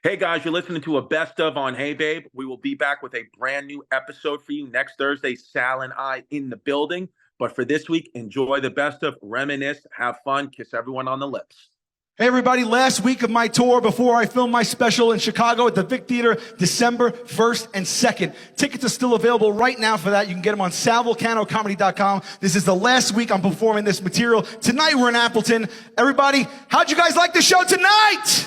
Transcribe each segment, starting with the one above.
Hey guys, you're listening to a best of on Hey Babe. We will be back with a brand new episode for you next Thursday. Sal and I in the building. But for this week, enjoy the best of, reminisce, have fun, kiss everyone on the lips. Hey everybody, last week of my tour before I film my special in Chicago at the Vic Theater, December 1st and 2nd. Tickets are still available right now for that. You can get them on salvulcanocomedy.com. This is the last week I'm performing this material. Tonight we're in Appleton. Everybody, how'd you guys like the show tonight?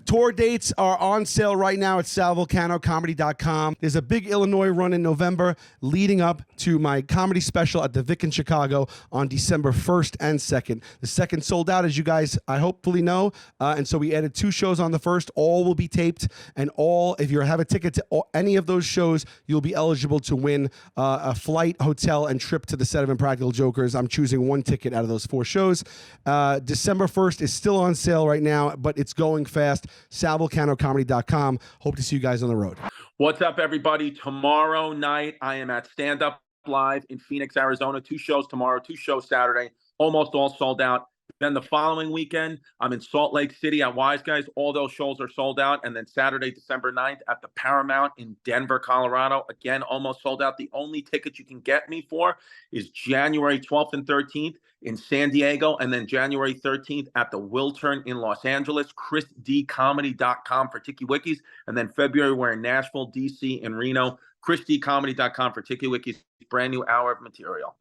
Tour dates are on sale right now at salvulcanocomedy.com. There's a big Illinois run in November leading up to my comedy special at the Vic in Chicago on December 1st and 2nd. The second sold out, as you guys, I hopefully know, and so we added 2 shows on the first. All will be taped, and if you have a ticket to any of those shows, you'll be eligible to win a flight, hotel, and trip to the set of Impractical Jokers. I'm choosing 1 ticket out of those 4 shows. December 1st is still on sale right now, but it's going fast. salvulcanocomedy.com. Hope to see you guys on the road. What's up, everybody? Tomorrow night, I am at Stand Up Live in Phoenix, Arizona. 2 shows tomorrow, 2 shows Saturday, almost all sold out. Then the following weekend, I'm in Salt Lake City at Wise Guys. All those shows are sold out. And then Saturday, December 9th at the Paramount in Denver, Colorado. Again, almost sold out. The only ticket you can get me for is January 12th and 13th in San Diego. And then January 13th at the Wiltern in Los Angeles. ChrisDComedy.com for Tiki Wikis. And then February, we're in Nashville, DC, and Reno. ChrisDComedy.com for Tiki Wikis. Brand new hour of material.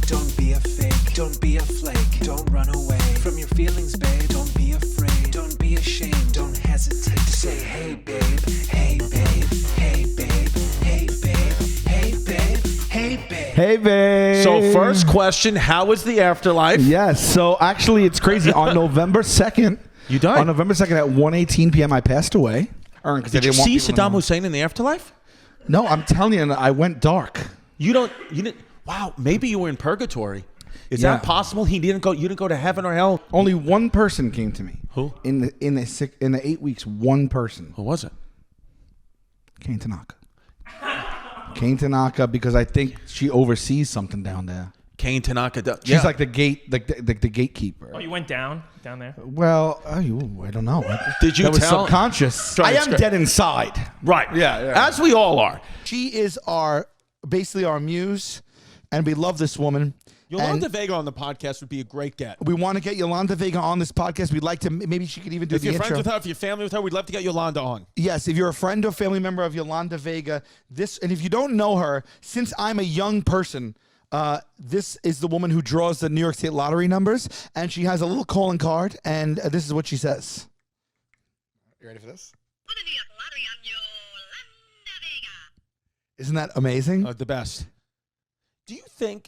Don't be a fake, don't be a flake, don't run away from your feelings, babe. Don't be afraid, don't be ashamed, don't hesitate to say, hey babe, hey babe, hey babe, hey babe, hey babe, hey babe. Hey, babe. So first question, how was the afterlife? Yes, so actually it's crazy. On November 2nd, You died. On November 2nd at 1:18 p.m. I passed away. Did you see Saddam Hussein in the afterlife? No, I'm telling you, I went dark. You didn't. Wow, maybe you were in purgatory. Is that possible? You didn't go to heaven or hell? Only one person came to me. Who? In the 8 weeks, one person. Who was it? Kane Tanaka. Kane Tanaka, because I think she oversees something down there. Kane Tanaka. She's like the gatekeeper. Oh, you went down there? Well, I don't know. Did you that was tell? subconscious. I am dead inside. Right. Yeah. As we all are. She is basically our muse, and we love this woman. Yolanda Vega on the podcast would be a great get. We want to get Yolanda Vega on this podcast. We'd like to, maybe she could even do the intro. If you're friends with her, if you're family with her, we'd love to get Yolanda on. Yes, if you're a friend or family member of Yolanda Vega, and if you don't know her, since I'm a young person, this is the woman who draws the New York State lottery numbers, and she has a little calling card, and this is what she says. You ready for this? Isn't that amazing? The best. Do you think...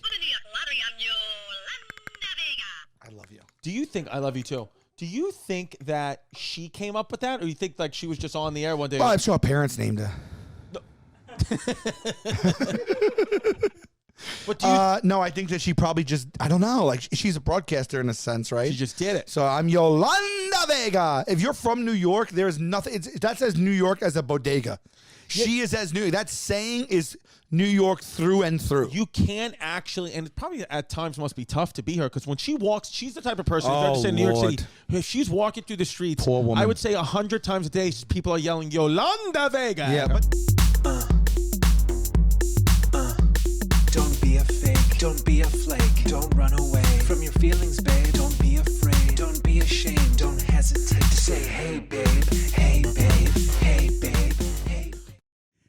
I love you. Do you think... I love you too. Do you think that she came up with that, or you think like she was just on the air one day? Well, I'm sure her parents named her. But do you, no, I think that she probably just, I don't know, like she's a broadcaster in a sense, right? she just did it. So I'm Yolanda Vega. If you're from New York, there's nothing, that's as New York as a bodega. She is as New York. That saying is New York through and through. You can't actually, and it probably at times must be tough to be her, because when she walks, she's the type of person, if you're in New York City, if she's walking through the streets, poor woman. I would say 100 times a day, people are yelling, Yolanda Vega. Yeah, but... Don't be a fake, don't be a flake, don't run away from your feelings, babe. Don't be afraid, don't be ashamed, don't hesitate to say, hey babe, hey babe, hey babe, hey babe.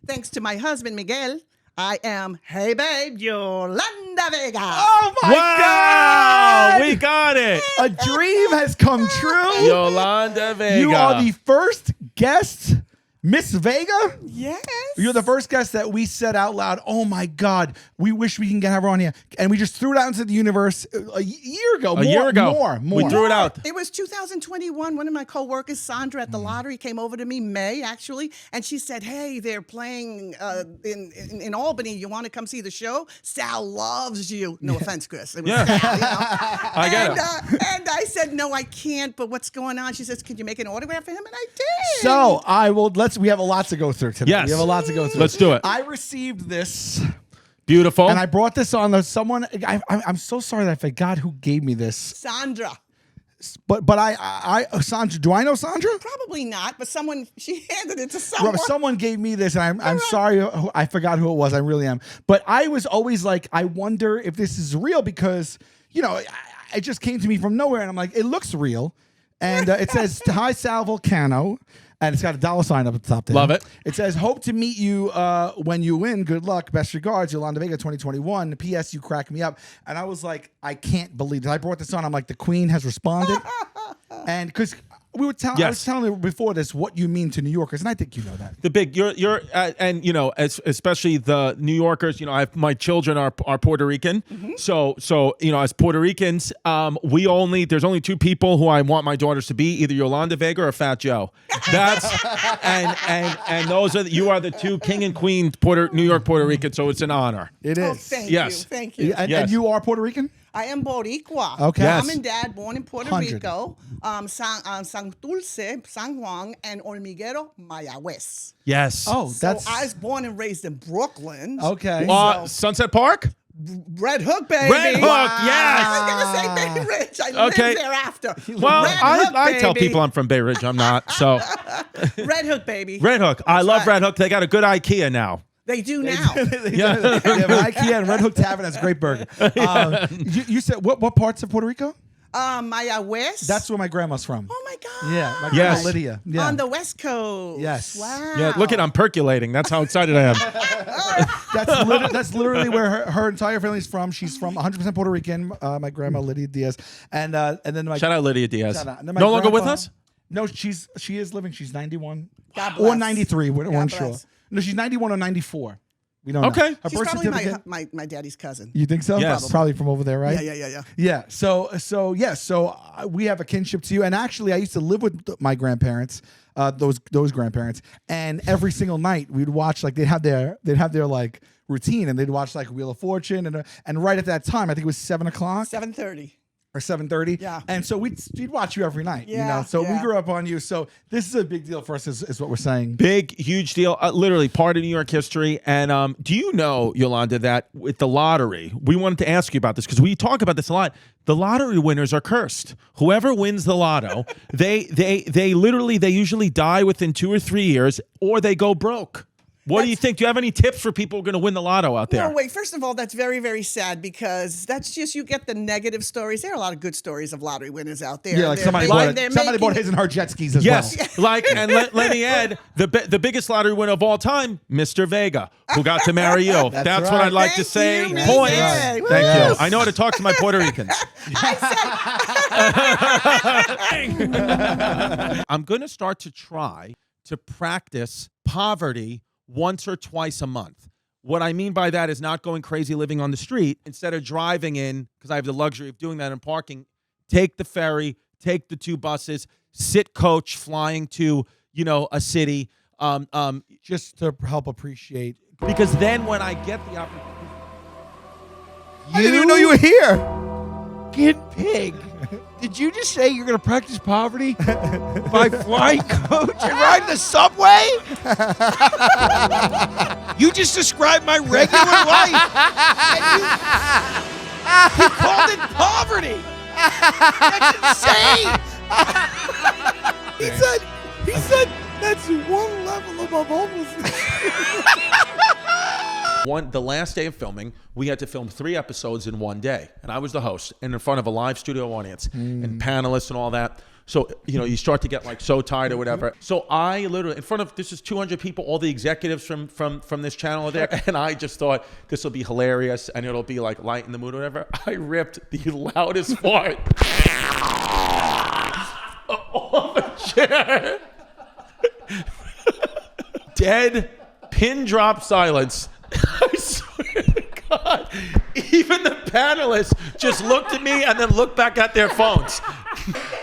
Thanks to my husband, Miguel, I am, hey babe, Yolanda Vega. Oh my Wow, God! we got it. A dream has come true. Yolanda Vega. You are the first guest, Miss Vega. Yes. You're the first guest that we said out loud, oh my God, we wish we can get her on here. And we just threw it out into the universe a year ago. More. We threw it out. It was 2021. One of my coworkers, Sandra, at the lottery, came over to me, May actually, and she said, "Hey, they're playing in Albany. You want to come see the show? Sal loves you." No offense, Chris. It was Yeah. Sal, you know? I get it. And I said, "No, I can't. But what's going on?" She says, "Could you make an autograph for him?" And I did. So we have a lot to go through today. Yes. We have a lot to go through. Let's do it. I received this. Beautiful. And I brought this on someone. I'm so sorry that I forgot who gave me this. Sandra. But Sandra, do I know Sandra? Probably not, but she handed it to someone. Someone gave me this, and I'm sorry, I forgot who it was. I really am. But I was always like, I wonder if this is real because, it just came to me from nowhere, and I'm like, it looks real. And it says, "Hi, Sal Vulcano." And it's got a $sign up at the top there. Love it. It says, "Hope to meet you when you win. Good luck. Best regards, Yolanda Vega 2021. P.S. You crack me up." And I was like, I can't believe it. I brought this on. I'm like, the Queen has responded. And because I was telling you before this what you mean to New Yorkers, and I think you know that. The big, you're, and especially the New Yorkers. My children are Puerto Rican, so as Puerto Ricans, there's only two people who I want my daughters to be, either Yolanda Vega or Fat Joe. That's and those are you are the two king and queen New York Puerto Rican, so it's an honor. It is. Thank Yes. you. Thank you. And you are Puerto Rican? I am Boricua. Okay. Mom Yes. and dad born in Puerto 100. Rico, San Dulce, San Juan, and Hormiguero, Mayagüez. Yes. Oh, So that's I was born and raised in Brooklyn. okay. Sunset Park. Red Hook, baby. Red Hook, yes. I was gonna say Bay Ridge. I lived there after. Well, Red Hook, I tell baby. people I'm from Bay Ridge. I'm not. So Red Hook, baby. Red Hook. I love right. Red Hook. They got a good IKEA now. They do now. Yeah, IKEA and Red Hook Tavern has great burger. You said what parts of Puerto Rico? Mayagüez. That's where my grandma's from. Oh my God. Yeah, my grandma Yes. Lydia. Yeah. On the West Coast. Yes. Wow. Yeah, look at I'm percolating. That's how excited I am. That's literally where her entire family's from. She's from 100% Puerto Rican. My grandma Lydia Diaz, and then my Shout out Lydia Diaz. Shout out. And then my No longer with grandpa- us? No, she is living. She's 91 God or bless. 93. We're God unsure. bless. No, she's 91 or 94. We don't know. Okay. Her She's birth probably certificate. my daddy's cousin. You think so? Yes. Probably from over there, right? Yeah. Yeah. So we have a kinship to you. And actually, I used to live with my grandparents, those grandparents, and every single night we'd watch they'd have their like routine, and they'd watch like Wheel of Fortune, and right at that time, I think it was 7 o'clock 7:30. or 7:30. Yeah. And so we'd watch you every night. Yeah, So we yeah. grew up on you. So this is a big deal for us, is what we're saying. Big, huge deal. Literally part of New York history. And do you know, Yolanda, that with the lottery, we wanted to ask you about this because we talk about this a lot. The lottery winners are cursed. Whoever wins the lotto, they usually die within 2 or 3 years, or they go broke. What do you think? Do you have any tips for people who are going to win the lotto out there? No, wait. First of all, that's very, very sad because that's just, you get the negative stories. There are a lot of good stories of lottery winners out there. Yeah, like They're somebody making- bought his and her jet skis as Yes, well. and let me add, the biggest lottery winner of all time, Mr. Vega, who got to marry you. That's what right. I'd like to Thank say. you, Mr. Points. Vega. Thank Yes. you. I know how to talk to my Puerto Ricans. I'm going to start to try to practice poverty once or twice a month. What I mean by that is not going crazy living on the street. Instead of driving in, because I have the luxury of doing that and parking, take the ferry, take the 2 buses, sit coach flying to, a city. Just to help appreciate. Because then when I get the opportunity, I didn't even know you were here. Kid Pig, did you just say you're going to practice poverty by flying coach and riding the subway? You just described my regular life. And you called it poverty. That's insane. He said that's one level above homelessness. the last day of filming, we had to film 3 episodes in one day, and I was the host and in front of a live studio audience and panelists and all that. So, you start to get like so tired or whatever. So I literally, in front of, this is 200 people, all the executives from this channel are there. And I just thought this will be hilarious and it'll be like light in the mood or whatever. I ripped the loudest fart off a chair. Dead, pin drop silence. I swear to God, even the panelists just looked at me and then looked back at their phones.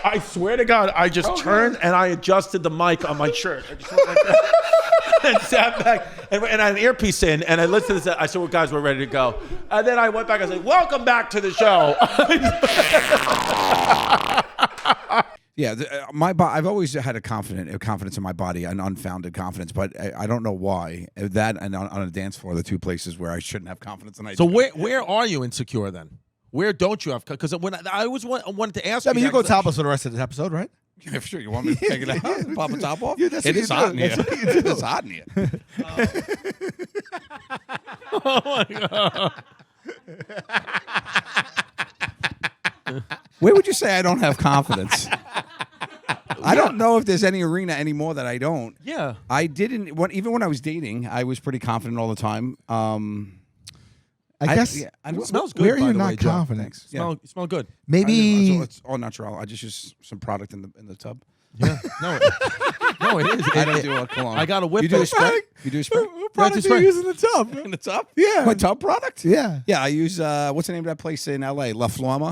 I swear to God, I just turned and I adjusted the mic on my shirt. I just went like that and sat back and I had an earpiece in and I listened to this. I said, well, guys, we're ready to go. And then I went back and I said, welcome back to the show. Yeah, I've always had a confidence in my body, an unfounded confidence, but I don't know why. That and on a dance floor, the two places where I shouldn't have confidence. And so where are you insecure then? Where don't you have? Because when I always wanted to ask. I mean, you go topless for the rest of this episode, right? Yeah, for sure. You want me to take it out and pop the top off? Yeah, that's It what is you hot do. in here. That's what you do. It's hot in here. Oh my God. Where would you say I don't have confidence? I don't know if there's any arena anymore that I don't. Yeah. I didn't. Even when I was dating, I was pretty confident all the time. I guess. I don't It smells good. Where are by you the way, not Joe. confident? Yeah. You smell good. Maybe. It's all natural. I just use some product in the tub. Yeah. No, it is. I don't do a cologne. I got a whip. You do a spray? You do a spray? What product just do you right. use in the tub? In the tub? Yeah. My tub product? Yeah. Yeah, I use what's the name of that place in LA? La Flume.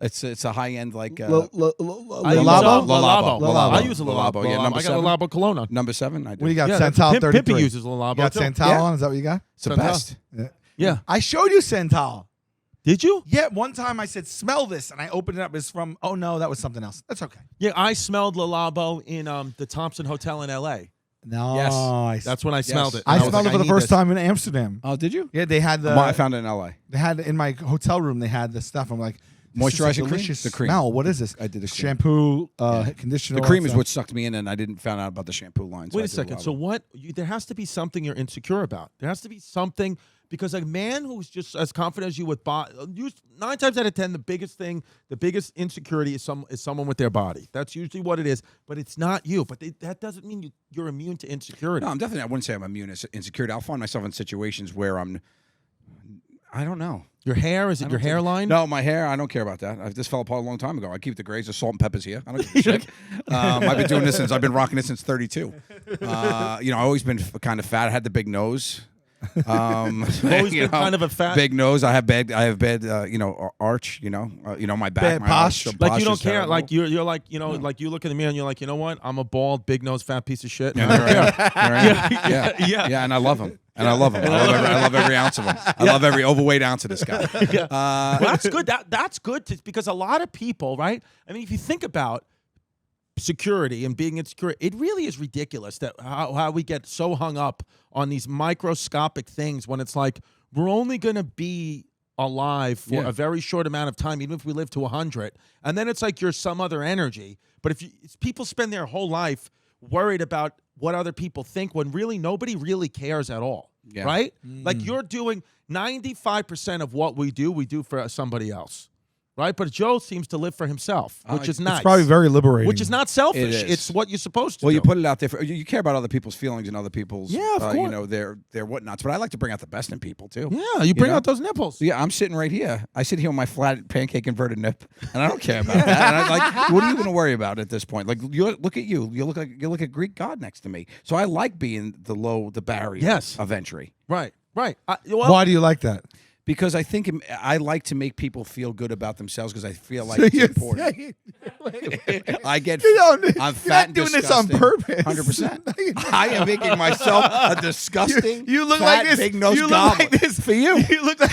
It's a high end like I use Lalabo? Lalabo. I use a Lalabo, Lalabo. yeah, number I got a 7. Lalabo cologne on. number 7. I do. What do you got? Yeah, Santal 33. Pimpy uses Lalabo You got too. Santal Yeah. on? Is that what you got? It's the Santal. best. Yeah. I showed you Santal. Did you? Yeah, one time I said, smell this, and I opened it up. It's from, oh no, that was something else. That's okay. Yeah, I smelled Lalabo in the Thompson Hotel in L.A. Nice. That's when I smelled it. I And was smelled like, it for I the need first this. time in Amsterdam. Oh, did you? Yeah, they had the. Well, I found it in LA. They had in my hotel room. They had the stuff. I'm like, this is a Moisturizing cream? delicious The cream. smell. What is this? I did the cream. Shampoo, conditioner. The all cream that is stuff. what sucked me in, and I didn't find out about the shampoo line. So Wait I a did second. So Lalabo. there has to be something you're insecure about. There has to be something, because a man who's just as confident as you with body, 9 times out of 10, the biggest insecurity is someone with their body. That's usually what it is, but it's not you. But that doesn't mean you're immune to insecurity. No, I wouldn't say I'm immune to insecurity. I'll find myself in situations where I don't know. Your hair, is it your hairline? No, my hair, I don't care about that. This fell apart a long time ago. I keep the grays, the salt and peppers here. I don't give a shit. I've been doing this I've been rocking it since 32. I've always been kind of fat. I had the big nose. Always been kind of a fat. Big nose. I have bad arch. My back, Bad my posture. arch, the Like you don't posture's care. terrible. Like you're like like you look in the mirror and you're like, you know what? I'm a bald, big nose, fat piece of shit. Yeah, I don't care. Here I am. Yeah, and I love him. I love every ounce of him. I love every overweight ounce of this guy. Well, that's good. That's good because a lot of people, right? I mean, if you think about security and being insecure, it really is ridiculous that how we get so hung up on these microscopic things when it's like we're only going to be alive for a very short amount of time, even if we live to 100, and then it's like you're some other energy. But if people spend their whole life worried about what other people think when really nobody really cares at all, right? Like you're doing 95% of what we do for somebody else. Right, but Joe seems to live for himself, which is nice. It's probably very liberating. Which is not selfish. It is. It's what you're supposed to Well, do. you put it out there. You care about other people's feelings and other people's, Yeah, of course. their whatnots. But I like to bring out the best in people too. Yeah, you bring know? out those nipples. Yeah, I'm sitting right here. I sit here with my flat pancake inverted nip, and I don't care about that. And I'm like, what are you going to worry about at this point? Like, look at you. You look like a Greek god next to me. So I like being the barrier of entry. Right. Why do you like that? Because I think I like to make people feel good about themselves because I feel like it's important. I get. I'm fat and doing this on disgusting. purpose. 100%. I am making myself a disgusting. You look fat, like this. Big nose You look goblin. like this For you. You look like.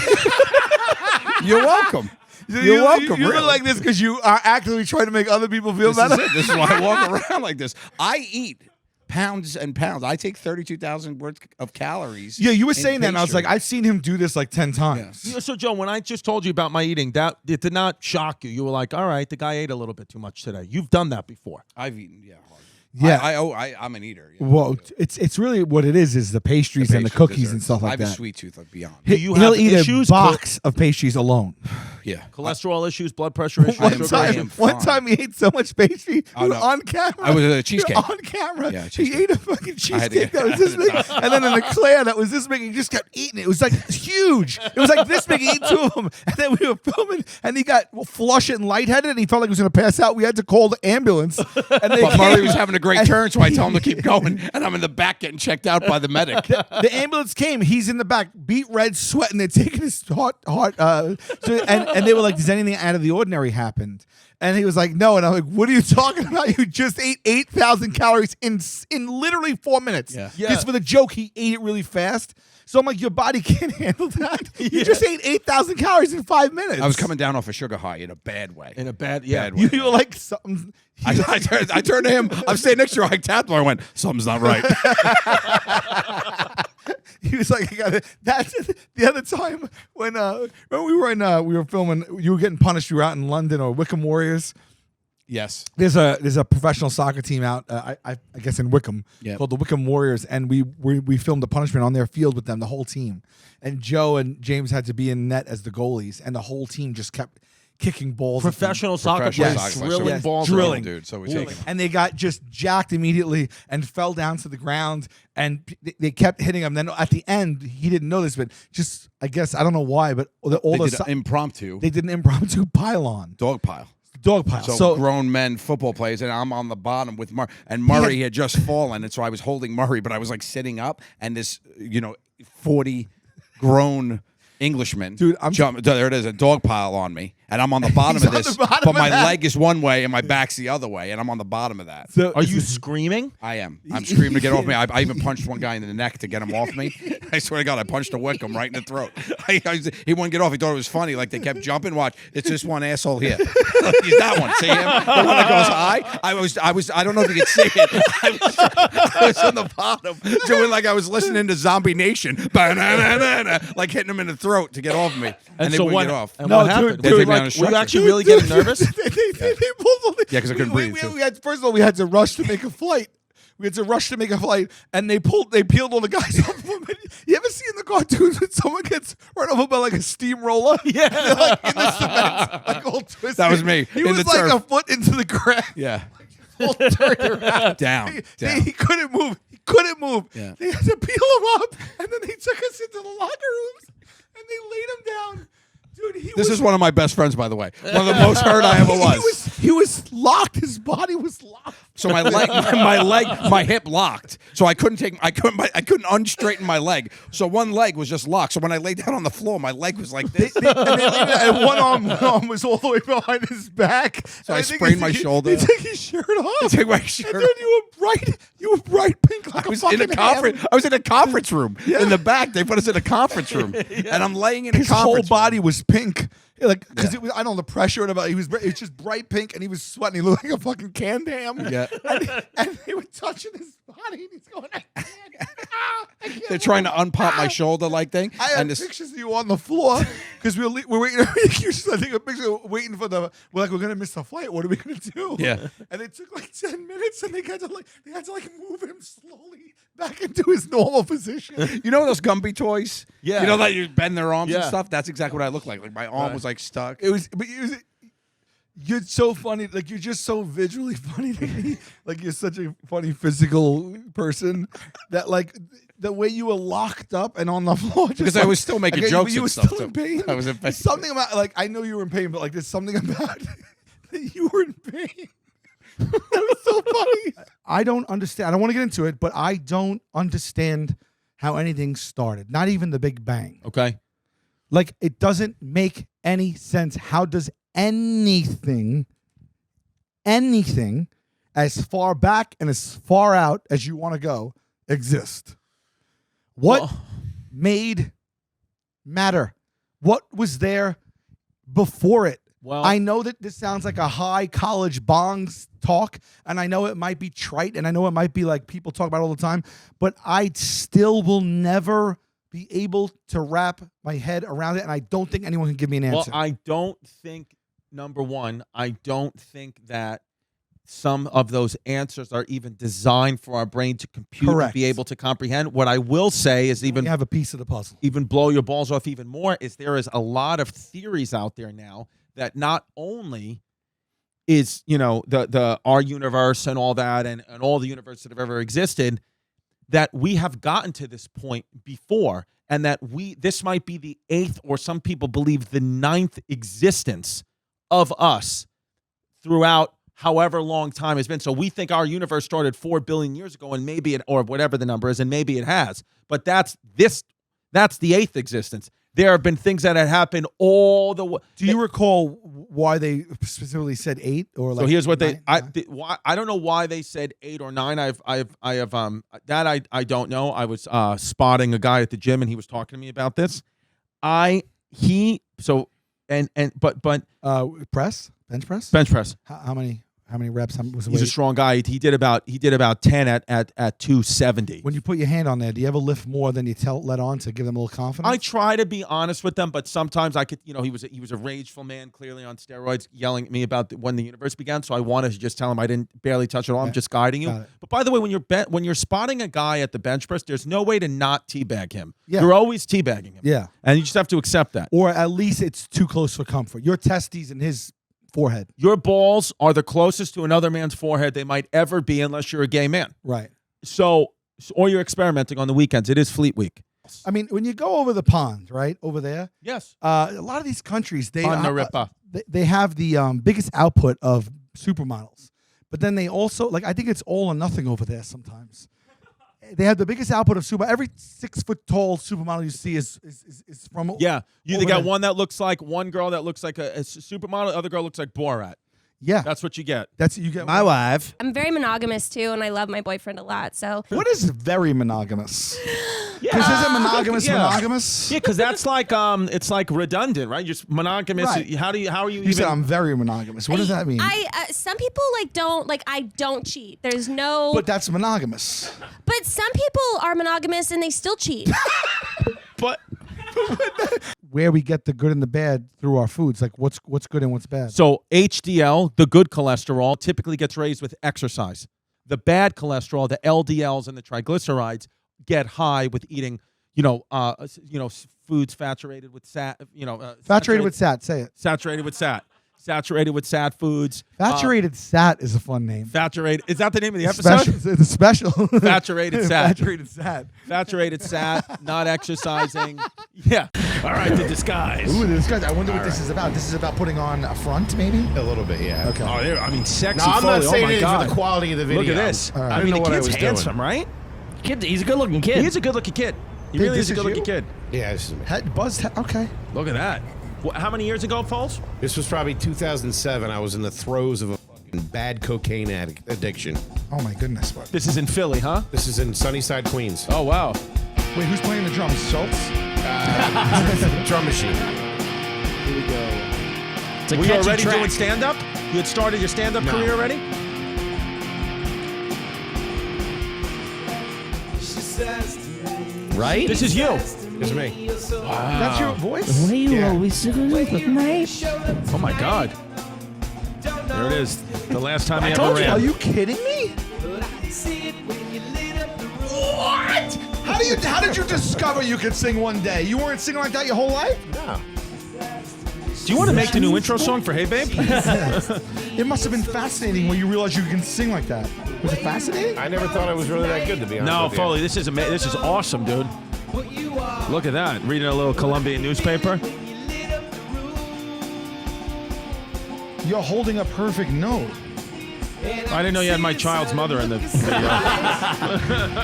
You're welcome. You're welcome. You really. look like this because you are actively trying to make other people feel This is better. it. This is why I walk around like this. I eat pounds and pounds. I take 32,000 worth of calories. Yeah, you were in saying that, and I was like, pastry. I've seen him do this like 10 times. You know, so, Joe, when I just told you about my eating, that it did not shock you. You were like, all right, the guy ate a little bit too much today. You've done that before. I've eaten, hard. Yeah. I'm an eater. Well, it's really what it is the pastries and the pastry, cookies and desserts. stuff I like have a that. sweet tooth, like beyond. Do you He'll have eat issues? a box of pastries alone. Yeah. Cholesterol issues, blood pressure issues. One sugar time, issues. one time he ate so much pastry Oh, no. on camera. I was at a cheesecake. On camera. Yeah, he cheesecake. ate a fucking had to cheesecake get- that was this big, and then an eclair that was this big. He just kept eating it. It was like huge. It was like this big. He ate 2 of them, and then we were filming, and he got flush and lightheaded, and he felt like he was going to pass out. We had to call the ambulance. And they But Murray came, was having a great and- turn, so I tell him to keep going, and I'm in the back getting checked out by the medic. The ambulance came. He's in the back, beat red, sweating. They're taking his heart. And they were like, "Does anything out of the ordinary happened?" And he was like, "No." And I'm like, "What are you talking about? You just ate 8,000 calories in literally 4 minutes. Yeah. Yeah. Just for the joke, he ate it really fast. So I'm like, your body can't handle that. You just ate 8,000 calories in 5 minutes. I was coming down off a sugar high in a bad way. In a bad, Bad You, way. you were like something. I turned to him. I'm standing next to her. I tapped him. I went, something's not right. He was like, I got it. That's the other time when we were filming. You were getting punished. You were out in London or Wickham Warriors. Yes. There's a professional soccer team out, I guess in Wickham, Yep. called the Wickham Warriors, and we filmed the punishment on their field with them, the whole team. And Joe and James had to be in net as the goalies, and the whole team just kept kicking balls. at them. professional soccer Professional players soccer players. drilling Yes, balls. drilling. Dude, so we take him. And they got just jacked immediately and fell down to the ground, and they kept hitting him. Then at the end, he didn't know this, but just I guess I don't know why, but They did an impromptu they did an impromptu pylon, dog pile. dog pile. So, grown men football players, and I'm on the bottom with Murray. And Murray had just fallen, and so I was holding Murray, but I was like sitting up, and this 40 grown Englishman, Dude, there it is, a dog pile on me, and I'm on the bottom He's of on this, the bottom but of my that. leg is one way and my back's the other way, and I'm on the bottom of that. So- Are you screaming? I am. I'm screaming to get off me. I even punched one guy in the neck to get him off me. I swear to God, I punched a Wickham right in the throat. He wouldn't get off. He thought it was funny. Like they kept jumping. Watch, it's just one asshole here. He's that one. See him? The one that goes high. I don't know if you can see it. I was on the bottom doing like I was listening to Zombie Nation, ba-na-na-na-na, like hitting him in the throat to get off me, and they so wouldn't what? get off. And No, what dude, happened? dude, Were you, like- were you structure. actually really getting nervous? They pulled Yeah, 'cause I couldn't breathe, too. We had, first of all, we had to rush to make a flight. We had to rush to make a flight, and they peeled all the guys off of them. You ever see in the cartoons when someone gets run over by like a steamroller? Yeah. They're like in the cement, like all twisted. That was me, He in was the like turf. a foot into the ground. Yeah, All turned around. down. He couldn't move. He couldn't move. Yeah. They had to peel him up, and then they took us into the locker rooms, and they laid him down. Dude, This is one of my best friends, by the way. One of the most hurt I ever was. He was locked. His body was locked. So my hip locked. So I couldn't unstraighten my leg. So one leg was just locked. So when I lay down on the floor, my leg was like this. And one arm was all the way behind his back. So And I think sprained he- my shoulder. He took his shirt off. He took my shirt And then you were bright pink like I was a in a fucking conference. ham. I was in a conference room in the back. They put us in a conference room, and I'm laying in a His whole conference body room. was pink. Like, because it was, I don't know, the pressure and about it was just bright pink, and he was sweating. He looked like a fucking canned ham. Yeah. And they were touching his body, and he's going, I can't. They're trying to unpop my shoulder like thing. I had and this, pictures of you on the floor because we're waiting. I think a picture waiting for the. We're gonna miss the flight. What are we gonna do? Yeah. And it took like 10 minutes, and they had to move him slowly back into his normal position. you know those Gumby toys? Yeah. You know that you bend their arms and Yeah. stuff? That's exactly what I look like. Like my arm was like stuck. You're so funny. Like you're just so visually funny to me. Like you're such a funny physical person that like the way you were locked up and on the floor. Just Because I was still making jokes You and were stuff, still in too. pain. I was in pain. There's something about like I know you were in pain, but like there's something about that you were in pain. That was so funny. I don't understand. I don't want to get into it, but I don't understand how anything started. Not even the Big Bang. Okay. Like it doesn't make any sense. How does anything as far back and as far out as you want to go exist? What made matter? What was there before it? Well, I know that this sounds like a high college bongs talk, and I know it might be trite, and I know it might be like people talk about it all the time, but I still will never be able to wrap my head around it, and I don't think anyone can give me an answer. Well, I don't think, number one, I don't think that some of those answers are even designed for our brain to compute and Correct. be able to comprehend. What I will say is You have a piece of the puzzle. even blow your balls off even more is there is a lot of theories out there now that not only is, the our universe and all that and all the universes that have ever existed, that we have gotten to this point before, and that this might be the 8th, or some people believe the 9th existence of us throughout however long time has been. So we think our universe started 4 billion years ago, and maybe or whatever the number is, and maybe it has. But that's the 8th existence. There have been things that have happened all the way. Do you recall why they specifically said 8 or like? So here's what nine? I don't know why they said 8 or 9. I don't know. I was spotting a guy at the gym, and he was talking to me about this. But Press, bench press. bench press. How many reps? How was the He's a weight? strong guy. He did about 10 at 270. When you put your hand on there, do you ever lift more than you let on to give them a little confidence? I try to be honest with them, but sometimes I could, he was a rageful man, clearly on steroids, yelling at me about when the universe began. So I wanted to just tell him I didn't barely touch it all. I'm just guiding you. Got it. But by the way, when you're spotting a guy at the bench press, there's no way to not teabag him. Yeah. You're always teabagging him. Yeah. And you just have to accept that. Or at least it's too close for comfort. Your testes and his forehead. Your balls are the closest to another man's forehead they might ever be, unless you're a gay man. Right. Or you're experimenting on the weekends. It is Fleet Week. I mean, when you go over the pond, right, over there, Yes. a lot of these countries, they On the Ripper. they have the biggest output of supermodels. But then they also, I think it's all or nothing over there sometimes. They have the biggest output of every 6 foot tall supermodel you see is from. Yeah, you over got there. one girl that looks like a supermodel, the other girl looks like Borat. Yeah, That's what you get. you get. My wife. I'm very monogamous too, and I love my boyfriend a lot. So What is very monogamous? Yeah. Because isn't monogamous Yeah. monogamous? Yeah, because that's it's like redundant, right? You're just monogamous. Right. How are you You even? said I'm very monogamous. What does that mean? some people I don't cheat. There's no. But that's monogamous. But some people are monogamous and they still cheat. but Where we get the good and the bad through our foods, like what's good and what's bad. so HDL, the good cholesterol, typically gets raised with exercise. The bad cholesterol, the LDLs and the triglycerides, get high with eating, foods saturated with Saturated with sat. Say it. saturated with sat foods. Saturated sat is a fun name. Saturated. Is that the name of the episode? The special. Saturated sat. Saturated sat. Saturated sat, not exercising. Yeah. All right, the disguise. Ooh, this guy. I wonder what this is about. This is about putting on a front, maybe. A little bit, yeah. Okay. Oh, sexy No, I'm Foley. not saying oh my it God. for the quality of the video. Look at this. All right. I didn't know the what I kid's was handsome, doing. right? Kid, he's a good-looking kid. He is a good-looking kid. He Hey, really this is a is good-looking you? kid. Yeah, this is me. Okay. Look at that. How many years ago, Foles? This was probably 2007. I was in the throes of a fucking bad cocaine addiction. Oh my goodness. What? This is in Philly, huh? This is in Sunnyside, Queens. Oh, wow. Wait, who's playing the drums? Schultz? Drum machine. Here we go. It's a Were you catchy already track. doing stand-up? You had started your stand-up No. career already? Right? This is you. This is me. That's your voice? Why you Yeah. always with me? Oh, my God. There it is. The last time he ever told you. ran. Are you kidding me? What? How did you discover you could sing one day? You weren't singing like that your whole life? No. Do you want to make the new intro song for Hey Babe? It must have been fascinating when you realized you can sing like that. Was it fascinating? I never thought I was really that good, to be honest No, with you. Foley, this is awesome, dude. Look at that. Reading a little Colombian newspaper. You're holding a perfect note. I didn't know you had my child's mother in the video.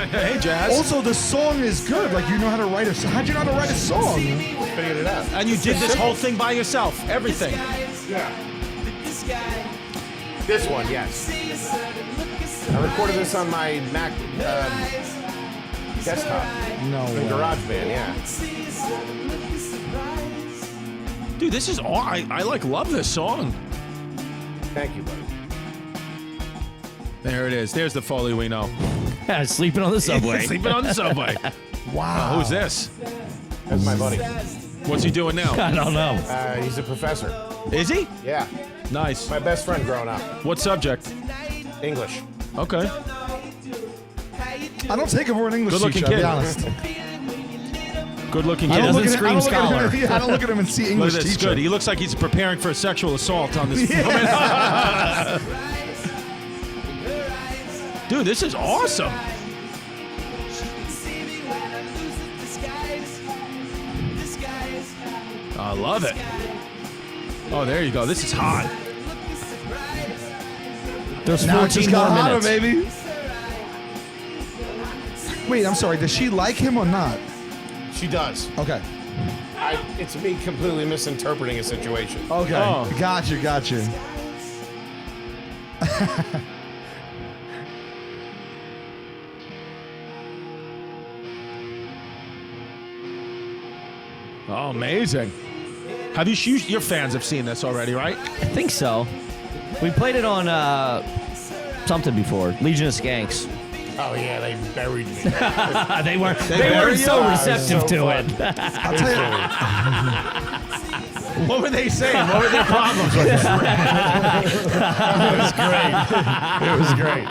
Hey, Jazz. Also, the song is good. Like, you know how to write a song. How'd you know how to write a song? Figured it out. And you did this whole thing by yourself. Everything. This one, yes. I recorded this on my Mac desktop. No In way. GarageBand, yeah. Dude, this is all I love this song. Thank you, buddy. There it is. There's the Foley we know. Sleeping on the subway. Sleeping on the subway. Wow. Who's this? That's my buddy. What's he doing now? I don't know. He's a professor. Is he? Yeah. Nice. My best friend growing up. What subject? English. Okay. I don't take him for an English Good-looking teacher, I'll be kid. honest. Good-looking I kid. don't look doesn't at him- I scream don't look at him- scholar. yeah, I don't look at him and see Look English at this. teacher. Good. He looks like he's preparing for a sexual assault on this. Dude, this is awesome. I love it. Oh, there you go. This is hot. There's Now it 14 just more got hotter, minutes. baby. Wait, I'm sorry. Does she like him or not? She does. Okay. It's me completely misinterpreting a situation. Okay. Oh. Gotcha. Oh, amazing. Have your fans have seen this already, right? I think so. We played it on something before. Legion of Skanks. Oh yeah, they buried me. They weren't bury so you? receptive So to fun. it. I'll tell you. What were they saying? What were their problems with it? It was great.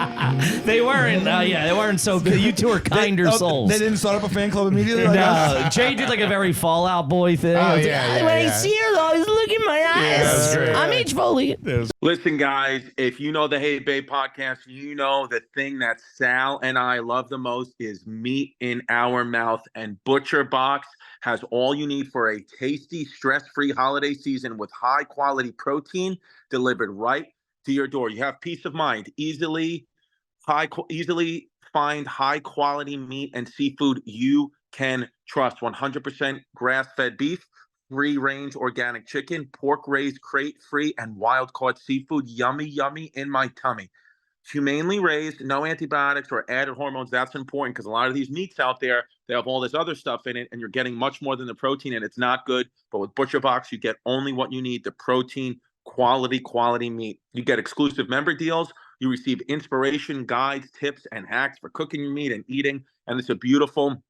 They weren't. They weren't so good. You two are kinder souls. They didn't start up a fan club immediately? Like us? No, Jay did like a very Fallout Boy thing. I was like, yeah, when I yeah. see her, though, he's look in my eyes. that was great. I'm H. Foley. Listen, guys, if you know the Hey Babe podcast, you know the thing that Sal and I love the most is meat in our mouth. And Butcher Box has all you need for a tasty, stress-free holiday season with high-quality protein delivered right to your door. You have peace of mind. Easily find high-quality meat and seafood you can trust. 100% grass-fed beef, free-range organic chicken, pork-raised, crate-free, and wild-caught seafood. Yummy, yummy in my tummy. Humanely raised, no antibiotics or added hormones. That's important because a lot of these meats out there, they have all this other stuff in it, and you're getting much more than the protein, and it's not good. But with Butcher Box, you get only what you need, the protein, quality meat. You get exclusive member deals. You receive inspiration, guides, tips, and hacks for cooking your meat and eating, and it's a beautiful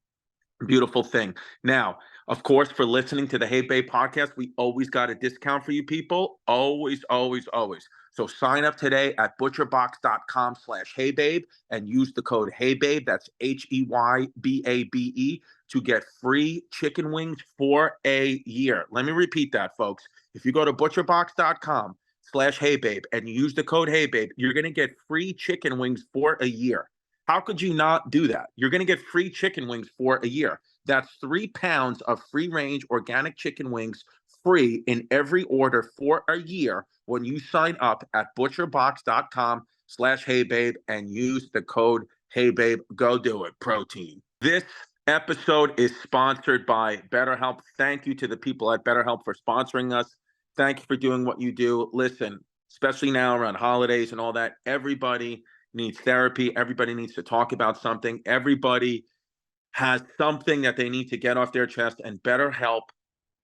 thing. Now, of course, for listening to the Hey Babe podcast, we always got a discount for you people. Always. So sign up today at butcherbox.com/heybabe and use the code HeyBabe. That's HEYBABE to get free chicken wings for a year. Let me repeat that, folks. If you go to butcherbox.com/heybabe and use the code HeyBabe, you're going to get free chicken wings for a year. How could you not do that? You're going to get free chicken wings for a year. That's 3 pounds of free-range organic chicken wings free in every order for a year when you sign up at butcherbox.com/heybabe and use the code HeyBabe. Go do it, protein. This episode is sponsored by BetterHelp. Thank you to the people at BetterHelp for sponsoring us. Thank you for doing what you do. Listen, especially now around holidays and all that, everybody needs therapy. Everybody needs to talk about something. Everybody has something that they need to get off their chest, and BetterHelp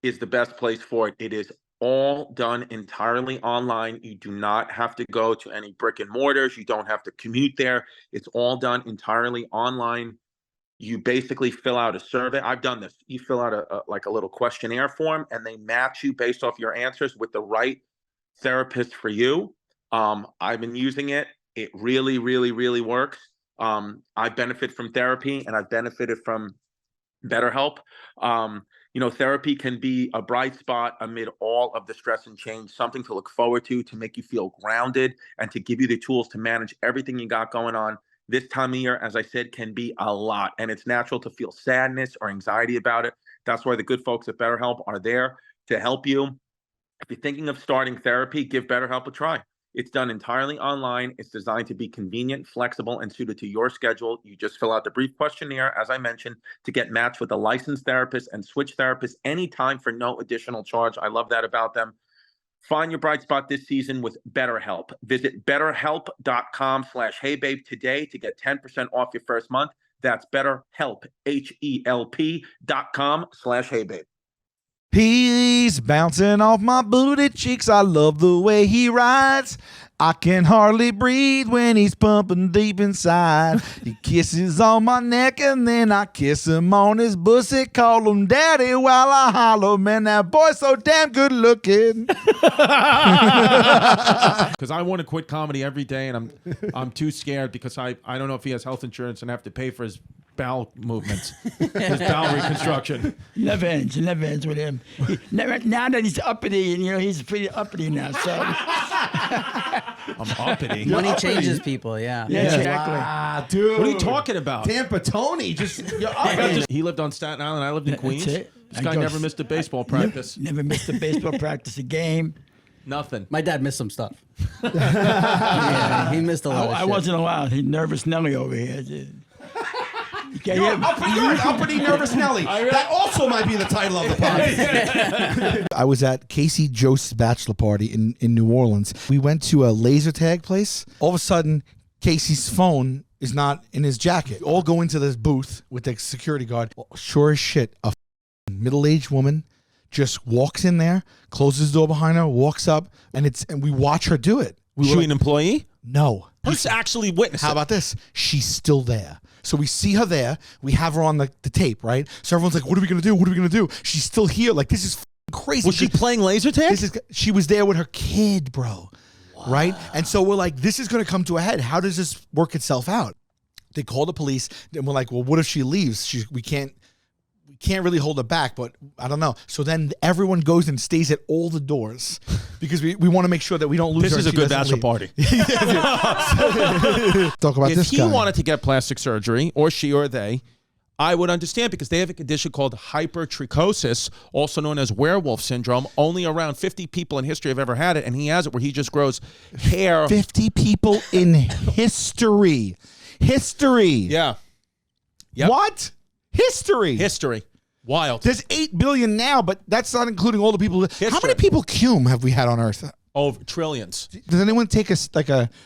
is the best place for it. It is all done entirely online. You do not have to go to any brick and mortars. You don't have to commute there. It's all done entirely online. You basically fill out a survey. I've done this. You fill out a little questionnaire form, and they match you based off your answers with the right therapist for you. I've been using it. It really works. I benefit from therapy, and I've benefited from BetterHelp. Therapy can be a bright spot amid all of the stress and change, something to look forward to make you feel grounded, and to give you the tools to manage everything you got going on. This time of year, as I said, can be a lot, and it's natural to feel sadness or anxiety about it. That's why the good folks at BetterHelp are there to help you. If you're thinking of starting therapy, give BetterHelp a try. It's done entirely online. It's designed to be convenient, flexible, and suited to your schedule. You just fill out the brief questionnaire, as I mentioned, to get matched with a licensed therapist and switch therapists anytime for no additional charge. I love that about them. Find your bright spot this season with BetterHelp. Visit betterhelp.com/heybabe today to get 10% off your first month. That's BetterHelp, HELP.com/heybabe. He's bouncing off my booty cheeks. I love the way he rides. I can hardly breathe when he's pumping deep inside. He kisses on my neck and then I kiss him on his pussy. Call him daddy while I holler. Man, that boy's so damn good looking. Because I want to quit comedy every day, and I'm too scared because I don't know if he has health insurance and have to pay for his bowel movements, his bowel reconstruction. Never ends with him. Now that he's uppity, and he's pretty uppity now. So I'm uppity. Money changes people. Yeah. exactly. Ah, dude. What are you talking about? Tampa Tony. You're uppity. He lived on Staten Island. I lived in Queens. That's it. This guy never missed a baseball practice. Never missed a baseball practice, a game. Nothing. My dad missed some stuff. Yeah, he missed a lot of I shit. wasn't allowed. He's nervous Nelly over here. You're an uppity nervous Nelly. That also might be the title of the podcast. I was at Casey Jost's bachelor party in New Orleans. We went to a laser tag place. All of a sudden, Casey's phone is not in his jacket. All go into this booth with the security guard. Sure as shit, a middle-aged woman just walks in there, closes the door behind her, walks up, and we watch her do it. Was she an employee? No. He's actually witnessed. How about this? She's still there. So we see her there. We have her on the tape, right? So everyone's like, what are we going to do? What are we going to do? She's still here. Like, this is crazy. Was she playing laser tag? She was there with her kid, bro. Wow. Right? And so we're like, this is going to come to a head. How does this work itself out? They call the police. And we're like, well, what if she leaves? We can't really hold her back, but I don't know. So then everyone goes and stays at all the doors because we want to make sure that we don't lose her. This is a good bachelor party. Talk about this guy. If he wanted to get plastic surgery, or she or they, I would understand because they have a condition called hypertrichosis, also known as werewolf syndrome. Only around 50 people in history have ever had it, and he has it where he just grows hair. 50 people in history. Yeah. Yep. What? History. Wild. There's 8 billion now, but that's not including all the people. How many people cum have we had on Earth? Over trillions. Does anyone take us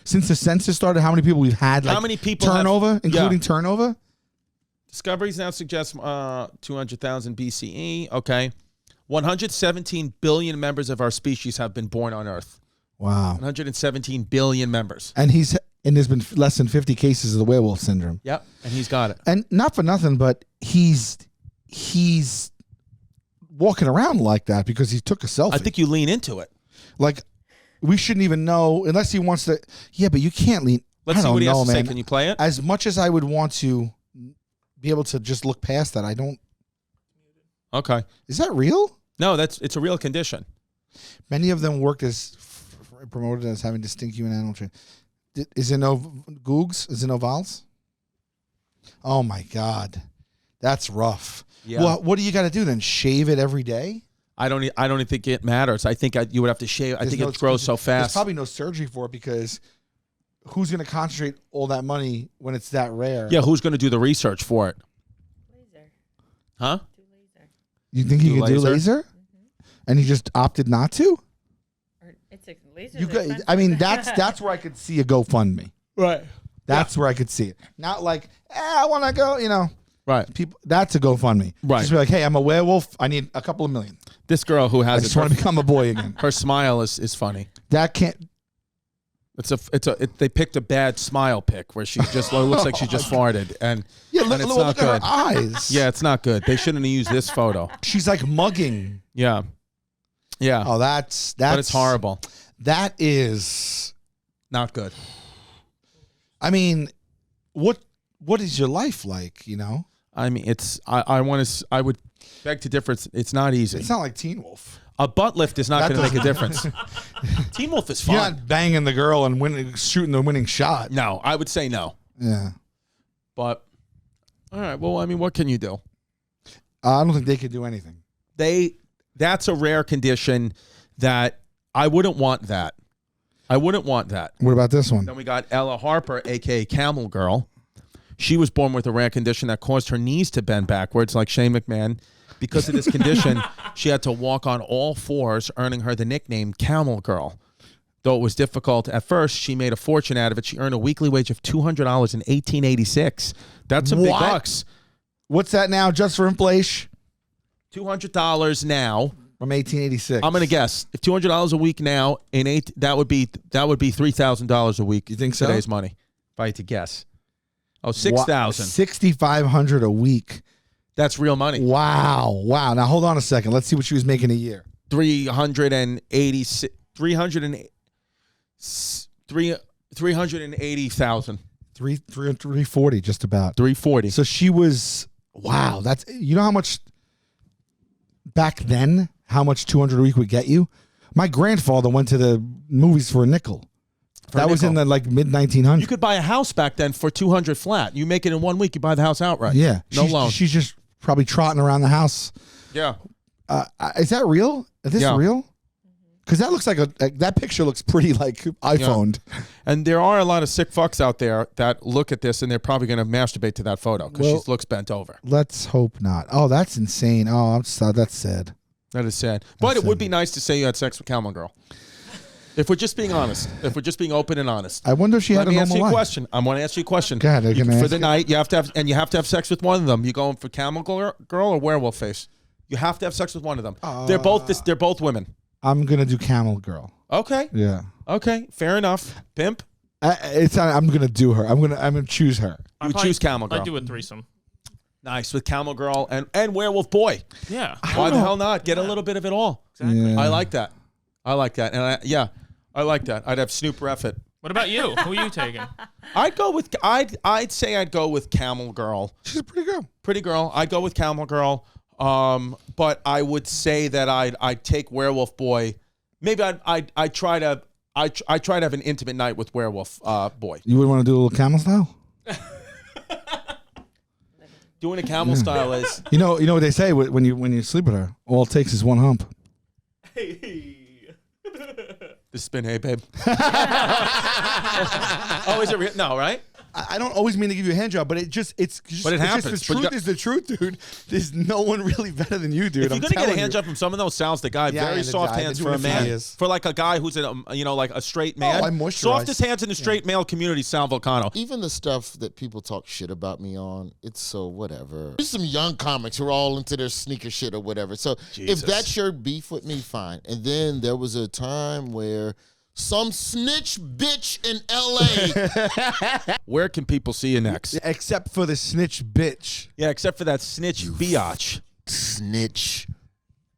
since the census started? How many people we've had? How many people turnover, including turnover? Discoveries now suggest 200,000 BCE. Okay, 117 billion members of our species have been born on Earth. Wow. 117 billion members. And there's been less than 50 cases of the werewolf syndrome. Yep, and he's got it. And not for nothing, but he's walking around like that because he took a selfie. I think you lean into it. Like, we shouldn't even know unless he wants to. Yeah, but you can't lean. Let's see what he has to say. Can you play it? As much as I would want to be able to just look past that, I don't. Okay. Is that real? No, it's a real condition. Many of them worked as promoted as having distinct human animal traits. Is there no googs? Is there no vowels? Oh my God, that's rough. Yeah. Well, what do you got to do then? Shave it every day? I don't even think it matters. I think you would have to shave. I think it grows so fast. There's probably no surgery for it because who's going to concentrate all that money when it's that rare? Yeah, who's going to do the research for it? Laser. Huh? Do laser. You think you could do laser? And he just opted not to? Or it's a laser. I mean, that's where I could see a GoFundMe. Right. That's where I could see it. Not like, I want to go, Right. People. That's a GoFundMe. Right. Just be like, hey, I'm a werewolf. I need a couple of million. This girl who has I just want to become a boy again. Her smile is funny. That can't. They picked a bad smile pic where she just looks like she just farted and Look it's not at her good. eyes. Yeah, it's not good. They shouldn't have used this photo. She's like mugging. Yeah. Oh, that's. But it's horrible. That is not good. I mean, what is your life like? I mean, I would beg to differ. It's not easy. It's not like Teen Wolf. A butt lift is not going to make a difference. Teen Wolf is fun. You're not banging the girl and shooting the winning shot. No, I would say no. Yeah. But, all right. Well, I mean, what can you do? I don't think they could do anything. That's a rare condition that I wouldn't want that. I wouldn't want that. What about this one? Then we got Ella Harper, a.k.a. Camel Girl. She was born with a rare condition that caused her knees to bend backwards like Shane McMahon. Because of this condition, she had to walk on all fours, earning her the nickname Camel Girl. Though it was difficult at first, she made a fortune out of it. She earned a weekly wage of $200 in 1886. That's some big bucks. What's that now, just for inflation? $200 now. From 1886. I'm gonna guess if $200 a week now that would be $3,000 a week. You think so? Today's money. If I had to guess. Oh, 6,000. 6,500 a week. That's real money. Wow. Now hold on a second. Let's see what she was making a year. 380,000. 340, just about. 340. So she was, wow. That's, you know how much back then, how much 200 a week would get you? My grandfather went to the movies for a nickel. That was in the like mid 1900s. You could buy a house back then for 200 flat. You make it in 1 week, you buy the house outright. Yeah. No loan. She's just probably trotting around the house. Yeah. Is that real? Is this real? Because that looks like that picture looks pretty like iPhoned. Yeah. And there are a lot of sick fucks out there that look at this and they're probably going to masturbate to that photo because she looks bent over. Let's hope not. Oh, that's insane. Oh, that's sad. That is sad. But it would be nice to say you had sex with Camel Girl. If we're just being honest, if we're just being open and honest. I wonder if she had a normal life. I want to ask you a question. Go ahead. For the night, you have to have sex with one of them. You going for Camel Girl or Werewolf Face? You have to have sex with one of them. They're both women. I'm gonna do Camel Girl. Okay. Yeah. Okay. Fair enough. Pimp. I'm gonna do her. I'm gonna choose her. You choose Camel Girl. I'd do a threesome. Nice with Camel Girl and Werewolf Boy. Yeah. Why the hell not? Get a little bit of it all. Exactly. Yeah. I like that. And I like that. I'd have Snoop Reffett. What about you? Who are you taking? I'd say I'd go with Camel Girl. She's a pretty girl. Pretty girl. I'd go with Camel Girl. But I would say that I'd take Werewolf Boy. Maybe I'd try to have an intimate night with Werewolf Boy. You would want to do a little camel style? Doing a camel style is You know what they say when you sleep with her? All it takes is one hump. This has been Hey Babe. Oh, is it real? No, right? I don't always mean to give you a hand job, but it's just But it happens. the truth is the truth, dude. There's no one really better than you, dude. If you're gonna get a hand job from someone, though, Sal's the guy. Yeah, Very soft hands for a man. For like a guy who's like a straight man. I moisturize. Softest hands in the straight male community, Sal Vulcano. Even the stuff that people talk shit about me on, it's so whatever. There's some young comics who are all into their sneaker shit or whatever. So if that's your beef with me, fine. And then there was a time where some snitch bitch in LA. Where can people see you next? Except for the snitch bitch. Yeah, except for that snitch biatch. Snitch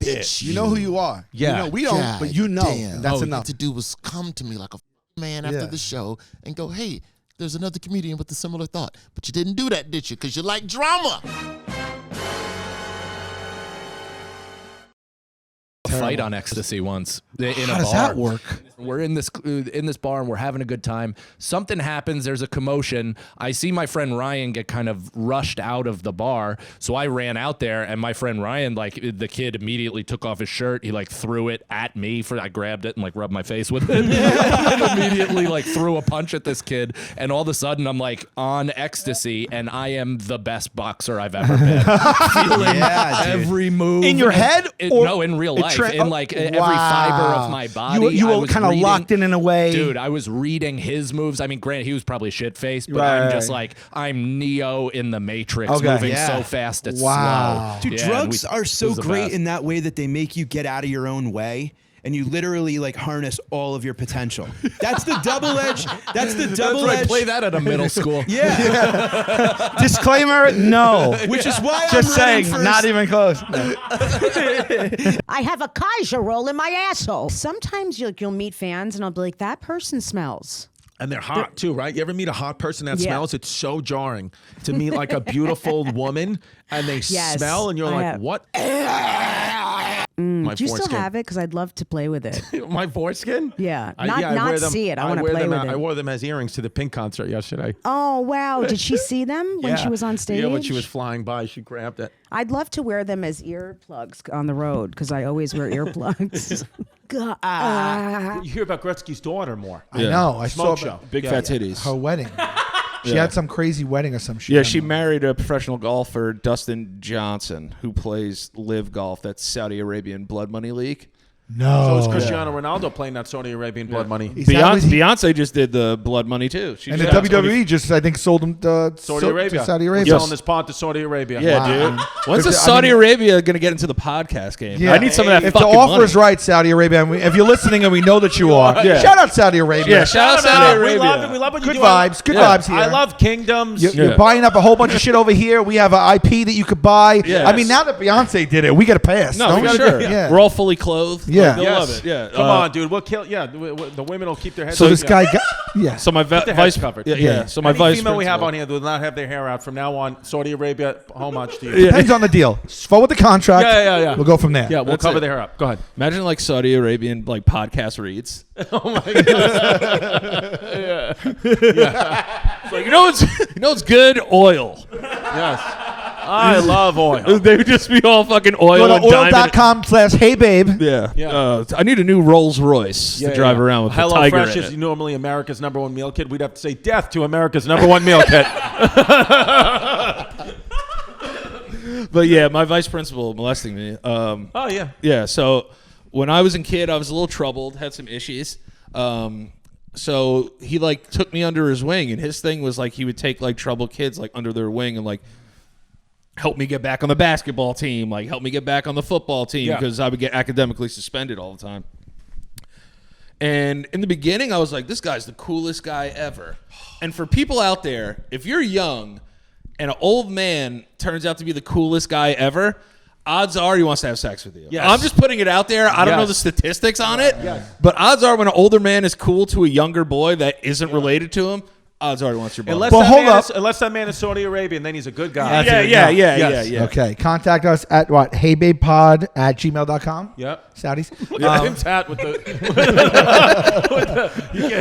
bitch. You know who you are. Yeah. You know, we don't, but you know. Damn. That's All you enough. had to do was come to me like a man after the show and go, hey, there's another comedian with a similar thought. But you didn't do that, did you? Because you like drama. Fight on ecstasy once in a bar. How does that work? We're in this bar and we're having a good time. Something happens. There's a commotion. I see my friend Ryan get kind of rushed out of the bar, so I ran out there, and my friend Ryan, like the kid, immediately took off his shirt. He like threw it at me. I grabbed it and like rubbed my face with it, and immediately like threw a punch at this kid. And all of a sudden, I'm like on ecstasy, and I am the best boxer I've ever been. Feeling every move In your head? No, in real life. In like every fiber of my body. You were kind of locked in a way. Dude, I was reading his moves. I mean, granted, he was probably shit-faced, but I'm just like, I'm Neo in the Matrix, moving so fast it's slow. Dude, drugs are so great in that way that they make you get out of your own way. And you literally like harness all of your potential. That's the double edge. That's the double edge. Play that at a middle school. Yeah. Disclaimer: no. Which is why just I'm saying, not even close. I have a Kaiser roll in my asshole. Sometimes you'll meet fans and I'll be like, that person smells. And they're hot too, right? You ever meet a hot person that smells? It's so jarring to meet like a beautiful woman and they smell and you're like, what? Do you still have it? Because I'd love to play with it. My foreskin? Yeah. Not see it. I want to play with it. I wore them as earrings to the Pink concert yesterday. Oh, wow. Did she see them when she was on stage? Yeah, when she was flying by, she grabbed it. I'd love to wear them as earplugs on the road because I always wear earplugs. You hear about Gretzky's daughter more. I know. I saw show. Big fat titties. Her wedding. She had some crazy wedding or some shit. Yeah, she married a professional golfer, Dustin Johnson, who plays Live Golf. That's Saudi Arabian blood money league. No. So is Cristiano Ronaldo playing that Saudi Arabian blood money? Beyonce just did the blood money too. She And the just- WWE just, I think, sold him to Saudi Arabia. To Saudi Arabia. We're selling this pod to Saudi Arabia. Yeah, dude. When's the Saudi Arabia going to get into the podcast game? I need some of that If fucking the offer money. is right, Saudi Arabia, and if you're listening and we know that you are, Yeah. shout out Saudi Arabia. Yeah, shout out Saudi Arabia. We love it. We love what you Good do. vibes. Good vibes here. I love kingdoms. You're buying up a whole bunch of shit over here. We have an IP that you could buy. Yes. I mean, now that Beyonce did it, we get a pass. No, don't for we? sure. Yeah. We're all fully clothed. Yeah. Like, they'll Yes. love it. Yeah. Come on, dude. We'll kill. Yeah, the women will keep their heads. So this guy yeah. got. Yeah. So my Keep their vice heads covered. Yeah. So my Any vice female we have principal- on here do not have their hair out from now on. Saudi Arabia, how much do you? Depends on the deal. Forward the contract. Yeah. We'll go from there. Yeah, we'll That's cover it. their hair up. Go ahead. Imagine like Saudi Arabian like podcast reads. Oh my god. Yeah. It's like you know it's good oil. Yes. I love oil. They would just be all fucking oil. Go to and diamond. oil.com/heybabe. Yeah. I need a new Rolls Royce to drive around with. Hello the tiger Fresh in is it. normally America's #1 meal kit. We'd have to say death to America's #1 meal kit. But yeah, my vice principal molesting me. Oh yeah. Yeah. So when I was a kid, I was a little troubled, had some issues. So he like took me under his wing, and his thing was like he would take like troubled kids like under their wing and like help me get back on the basketball team, like help me get back on the football team because I would get academically suspended all the time. And in the beginning, I was like, this guy's the coolest guy ever. And for people out there, if you're young and an old man turns out to be the coolest guy ever, odds are he wants to have sex with you. Yes. I'm just putting it out there. I don't know the statistics on it, but odds are when an older man is cool to a younger boy that isn't related to him, odds are he wants your ball. Unless that man is Saudi Arabian, then he's a good guy. Yeah. Okay. Contact us at what? heybabepod@gmail.com. Yep. Saudis. Look at him tat with the.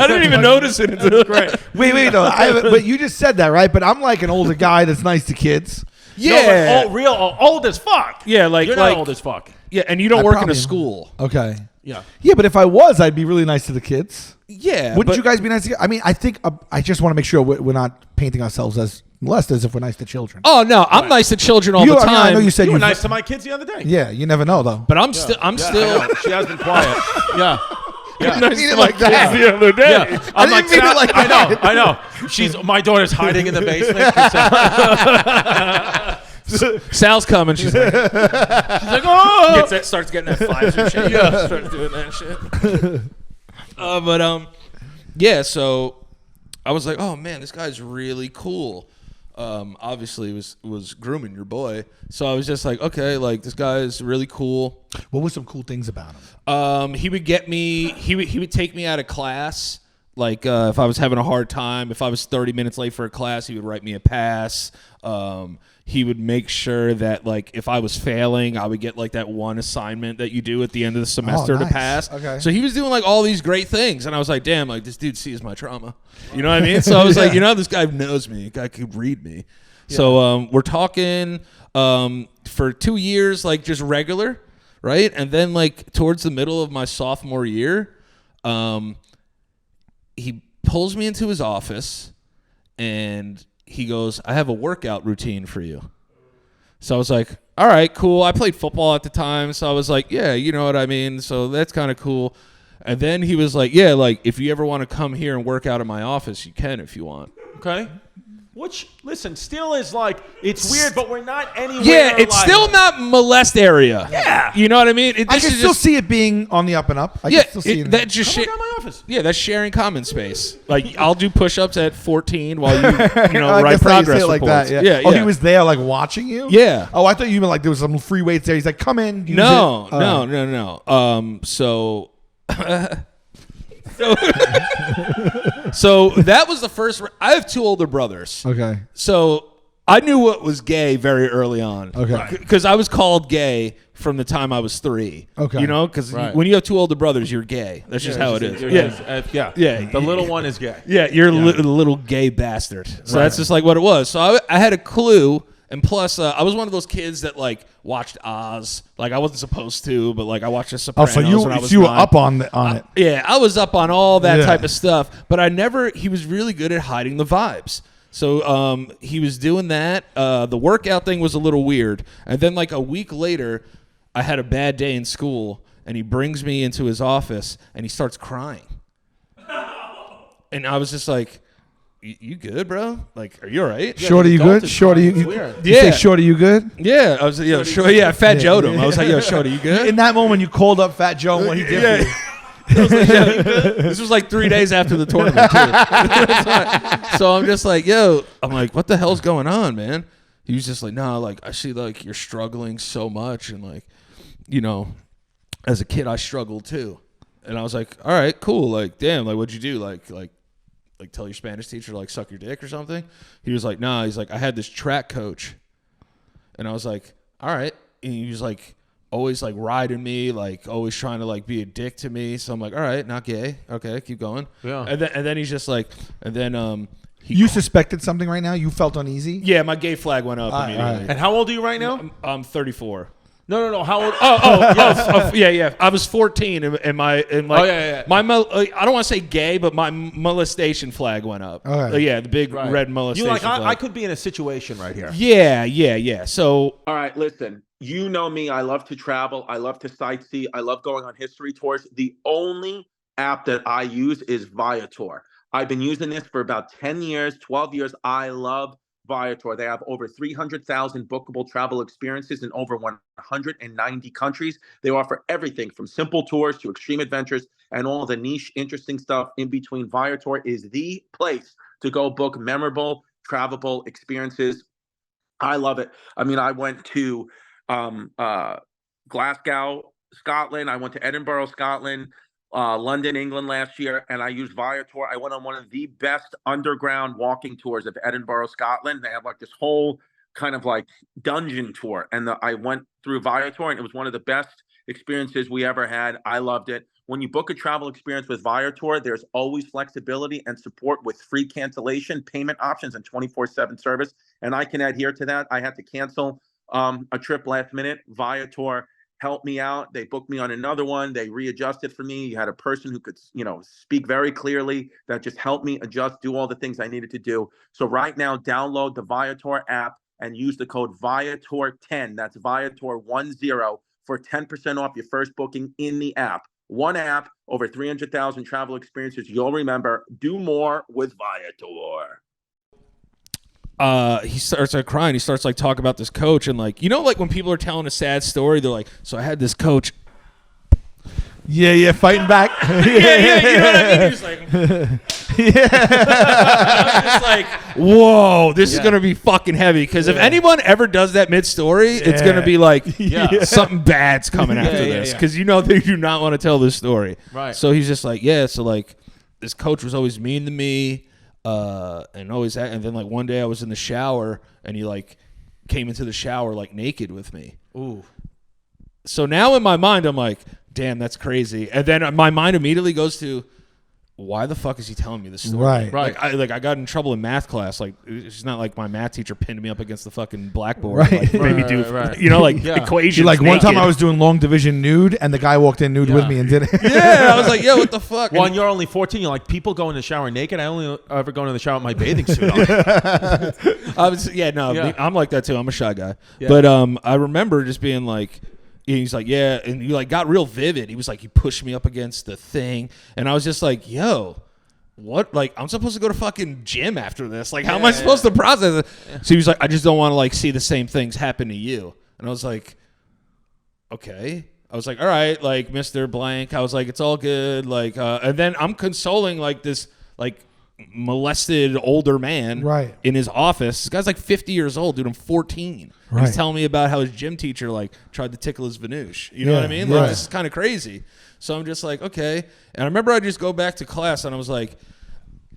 I didn't even notice it. It's great. Wait, no. But you just said that, right? But I'm like an older guy that's nice to kids. Yeah. Old as fuck. Yeah, like You're not old as fuck. Yeah, and you don't I work in a probably- school. Okay. Yeah. Yeah, but if I was, I'd be really nice to the kids. Yeah. Wouldn't but- you guys be nice to kids? I mean, I think I just want to make sure we're not painting ourselves as molesters if we're nice to children. Oh no, I'm nice to children all You- the I mean, time. I know you said You you were nice to my kids the other day. Yeah, you never know though. But I'm still. I know. She has been quiet. Yeah. I didn't mean it like that. the other day. Yeah. I didn't mean it like that. I know. My daughter's hiding in the basement. Sal's coming. She's like, oh. starts getting that Pfizer shit. Yeah, starts doing that shit. Yeah. So I was like, oh man, this guy's really cool. Obviously, was grooming your boy. So I was just like, okay, like this guy's really cool. What were some cool things about him? He would get me. He would take me out of class. Like if I was having a hard time, if I was 30 minutes late for a class, he would write me a pass. He would make sure that like if I was failing, I would get like that one assignment that you do at the end of the semester to pass. Okay. So he was doing like all these great things, and I was like, damn, like this dude sees my trauma. You know what I mean? So I was like, this guy knows me. This guy could read me. Yeah. So we're talking for 2 years, like just regular, right? And then like towards the middle of my sophomore year, he pulls me into his office and he goes, I have a workout routine for you. So I was like, all right, cool. I played football at the time. So I was like, yeah, you know what I mean? So that's kind of cool. And then he was like, yeah, like if you ever want to come here and work out in my office, you can if you want. Okay. Which, listen, still is like, it's weird, but we're not anywhere. Yeah, it's like, still not molest area. Yeah. You know what I mean? I can still see it being on the up and up. I can still see it. That just Come work out in my office. Yeah, that's sharing common space. Like I'll do push-ups at 14 while you I write guess now you progress say it like reports. that. Yeah. Oh, he was there like watching you? Yeah. Oh, I thought you meant like there was some free weights there. He's like, come in. Use No. it. So so that was the first. I have 2 older brothers. Okay. So I knew what was gay very early on. Okay. Because I was called gay from the time I was 3. Okay. You know, because when you have 2 older brothers, you're gay. That's just how it is. Yeah. The little one is gay. Yeah, you're a little gay bastard. So that's just like what it was. So I had a clue, and plus I was one of those kids that like watched Oz. Like I wasn't supposed to, but like I watched The Sopranos when I was you were 9. up on it. Yeah, I was up on all that Yeah. type of stuff, but he was really good at hiding the vibes. So he was doing that. The workout thing was a little weird. And then like a week later, I had a bad day in school, and he brings me into his office, and he starts crying. And I was just like, you good, bro? Like, are you all right? Shorty, you good? Shorty, you say, Shorty, you good? Yeah, I was, Fat Joe'd him. I was like, yo, Shorty, you good? In that moment, you called up Fat Joe and what he did for you. I was like, this was like 3 days after the tournament, too. So I'm just like, I'm like, what the hell's going on, man? He was just like, no, like, I see, like, you're struggling so much. And, like, you know, as a kid, I struggled, too. And I was like, all right, cool. Like, damn, like, what'd you do? Like tell your Spanish teacher to, like, suck your dick or something? He was like, nah. He's like, I had this track coach. And I was like, all right. And he was like, always like riding me, like always trying to like be a dick to me. So I'm like, all right, not gay. Okay, keep going. Yeah. And then he's just like, and then You suspected something right now? You felt uneasy? Yeah, my gay flag went up immediately. And how old are you right now? I'm 34. No. How old? Yeah. I was 14, and my I don't want to say gay, but my molestation flag went up. Okay. The big red molestation. You like flag. I could be in a situation right here. Yeah. So all right, listen. You know me. I love to travel. I love to sightsee. I love going on history tours. The only app that I use is Viator. I've been using this for about 10 years, 12 years. I love Viator. They have over 300,000 bookable travel experiences in over 190 countries. They offer everything from simple tours to extreme adventures and all the niche, interesting stuff in between. Viator is the place to go book memorable, travelable experiences. I love it. I mean, I went to Glasgow, Scotland. I went to Edinburgh, Scotland, London, England last year, and I used Viator. I went on one of the best underground walking tours of Edinburgh, Scotland. They have like this whole kind of like dungeon tour, and I went through Viator, and it was one of the best experiences we ever had. I loved it. When you book a travel experience with Viator, there's always flexibility and support with free cancellation, payment options, and 24/7 service. And I can adhere to that. I had to cancel a trip last minute. Viator helped me out. They booked me on another one. They readjusted for me. You had a person who could, speak very clearly that just helped me adjust, do all the things I needed to do. So right now, download the Viator app and use the code Viator10. That's Viator10 for 10% off your first booking in the app. One app, over 300,000 travel experiences. You'll remember. Do more with Viator. He starts like crying. He starts like talking about this coach and like, like when people are telling a sad story, they're like, so I had this coach. Yeah, fighting back. Yeah, you know what I mean? He's like, I was just like, whoa, this is gonna be fucking heavy. Because if anyone ever does that mid-story, it's gonna be like, something bad's coming after this. Because they do not want to tell this story. Right. So he's just like, so like, this coach was always mean to me. And always that, and then like one day I was in the shower and he like came into the shower like naked with me. Ooh. So now in my mind I'm like, damn, that's crazy. And then my mind immediately goes to, why the fuck is he telling me this story? Right. Like I got in trouble in math class. Like it's not like my math teacher pinned me up against the fucking blackboard. Right. Like, made me do equations. Like one time naked. I was doing long division nude, and the guy walked in nude with me and did it. Yeah, I was like, yo, what the fuck? When you're only 14, you're like, people go in the shower naked. I only ever go in the shower with my bathing suit on. I'm like that too. I'm a shy guy. Yeah. But I remember just being like, he's like, yeah, and you like got real vivid. He was like, he pushed me up against the thing, and I was just like, yo, what? Like, I'm supposed to go to fucking gym after this. Like, how am I supposed to process it? Yeah. So he was like, I just don't want to like see the same things happen to you. And I was like, okay. I was like, all right, like Mr. Blank. I was like, it's all good. Like, and then I'm consoling like this like molested older man in his office. This guy's like 50 years old, dude. I'm 14. Right. He's telling me about how his gym teacher like tried to tickle his venouche. You know what I mean? Like, this is kind of crazy. So I'm just like, okay. And I remember I just go back to class and I was like,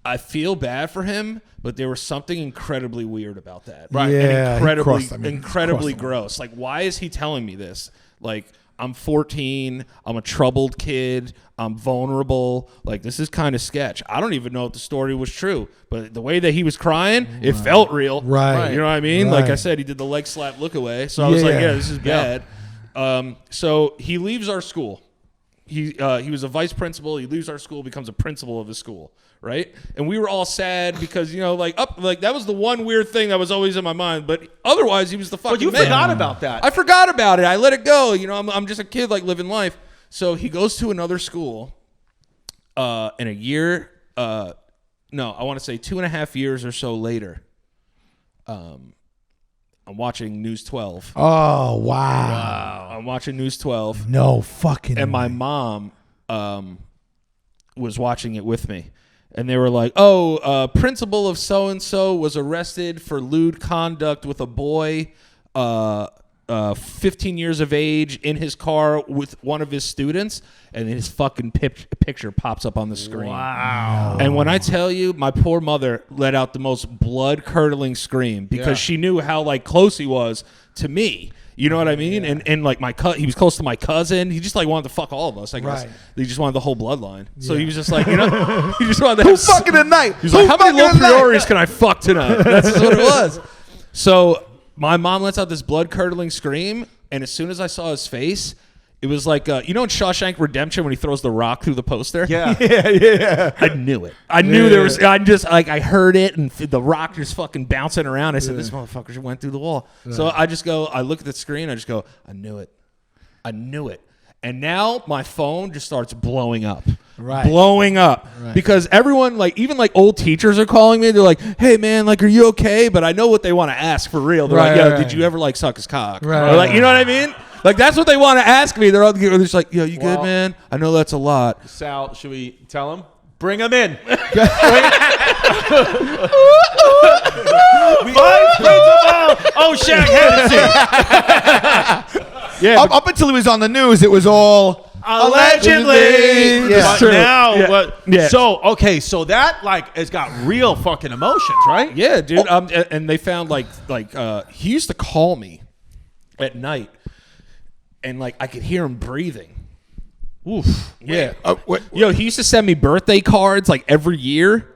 I feel bad for him, but there was something incredibly weird about that. Right. Yeah, and incredibly gross. Like, why is he telling me this? Like, I'm 14. I'm a troubled kid. I'm vulnerable. Like, this is kind of sketch. I don't even know if the story was true, but the way that he was crying, it felt real. Right. You know what I mean? Like I said, he did the leg slap look away. So I was like, yeah, this is bad. So he leaves our school. he was a vice principal. He leaves our school, becomes a principal of the school, right? And we were all sad because that was the one weird thing that was always in my mind. But otherwise, he was the fucking. But you man. forgot about that. I forgot about it. I let it go. I'm just a kid like living life. So he goes to another school. In a year, I want to say 2.5 years or so later. I'm watching News 12. Oh, wow. I'm watching News 12. No fucking And my mom was watching it with me. And they were like, principal of so-and-so was arrested for lewd conduct with a boy 15 years of age in his car with one of his students. And his fucking picture pops up on the screen. Wow. And when I tell you, my poor mother let out the most blood-curdling scream because she knew how like close he was to me. You know what I mean? Yeah. And like he was close to my cousin. He just like wanted to fuck all of us. I guess he just wanted the whole bloodline. So he was just like, he just wanted to Who fucking tonight? He was like, how many low priorities can I fuck tonight? That's just what it was. So my mom lets out this blood-curdling scream, and as soon as I saw his face, it was like, in Shawshank Redemption when he throws the rock through the poster? Yeah. I knew it. I knew there was, I heard it, and the rock just fucking bouncing around. I said, this motherfucker just went through the wall. So I look at the screen, I just go, I knew it. I knew it. And now my phone just starts blowing up. Right. Blowing up. Right. Because everyone, like, even like old teachers are calling me. They're like, hey, man, like, are you okay? But I know what they want to ask for real. They're like, yo, did you ever, like, suck his cock? Right. Or like, you know what I mean? Like, that's what they want to ask me. They're just like, yo, you good, man? I know that's a lot. Sal, should we tell him? Bring him in. Vice Principal Hennessy. Yeah, up until he was on the news, it was all allegedly. Yeah. But now, so that like has got real fucking emotions, right? Yeah, dude. And they found like he used to call me at night, and like I could hear him breathing. Oof. Yeah. Yo, he used to send me birthday cards like every year.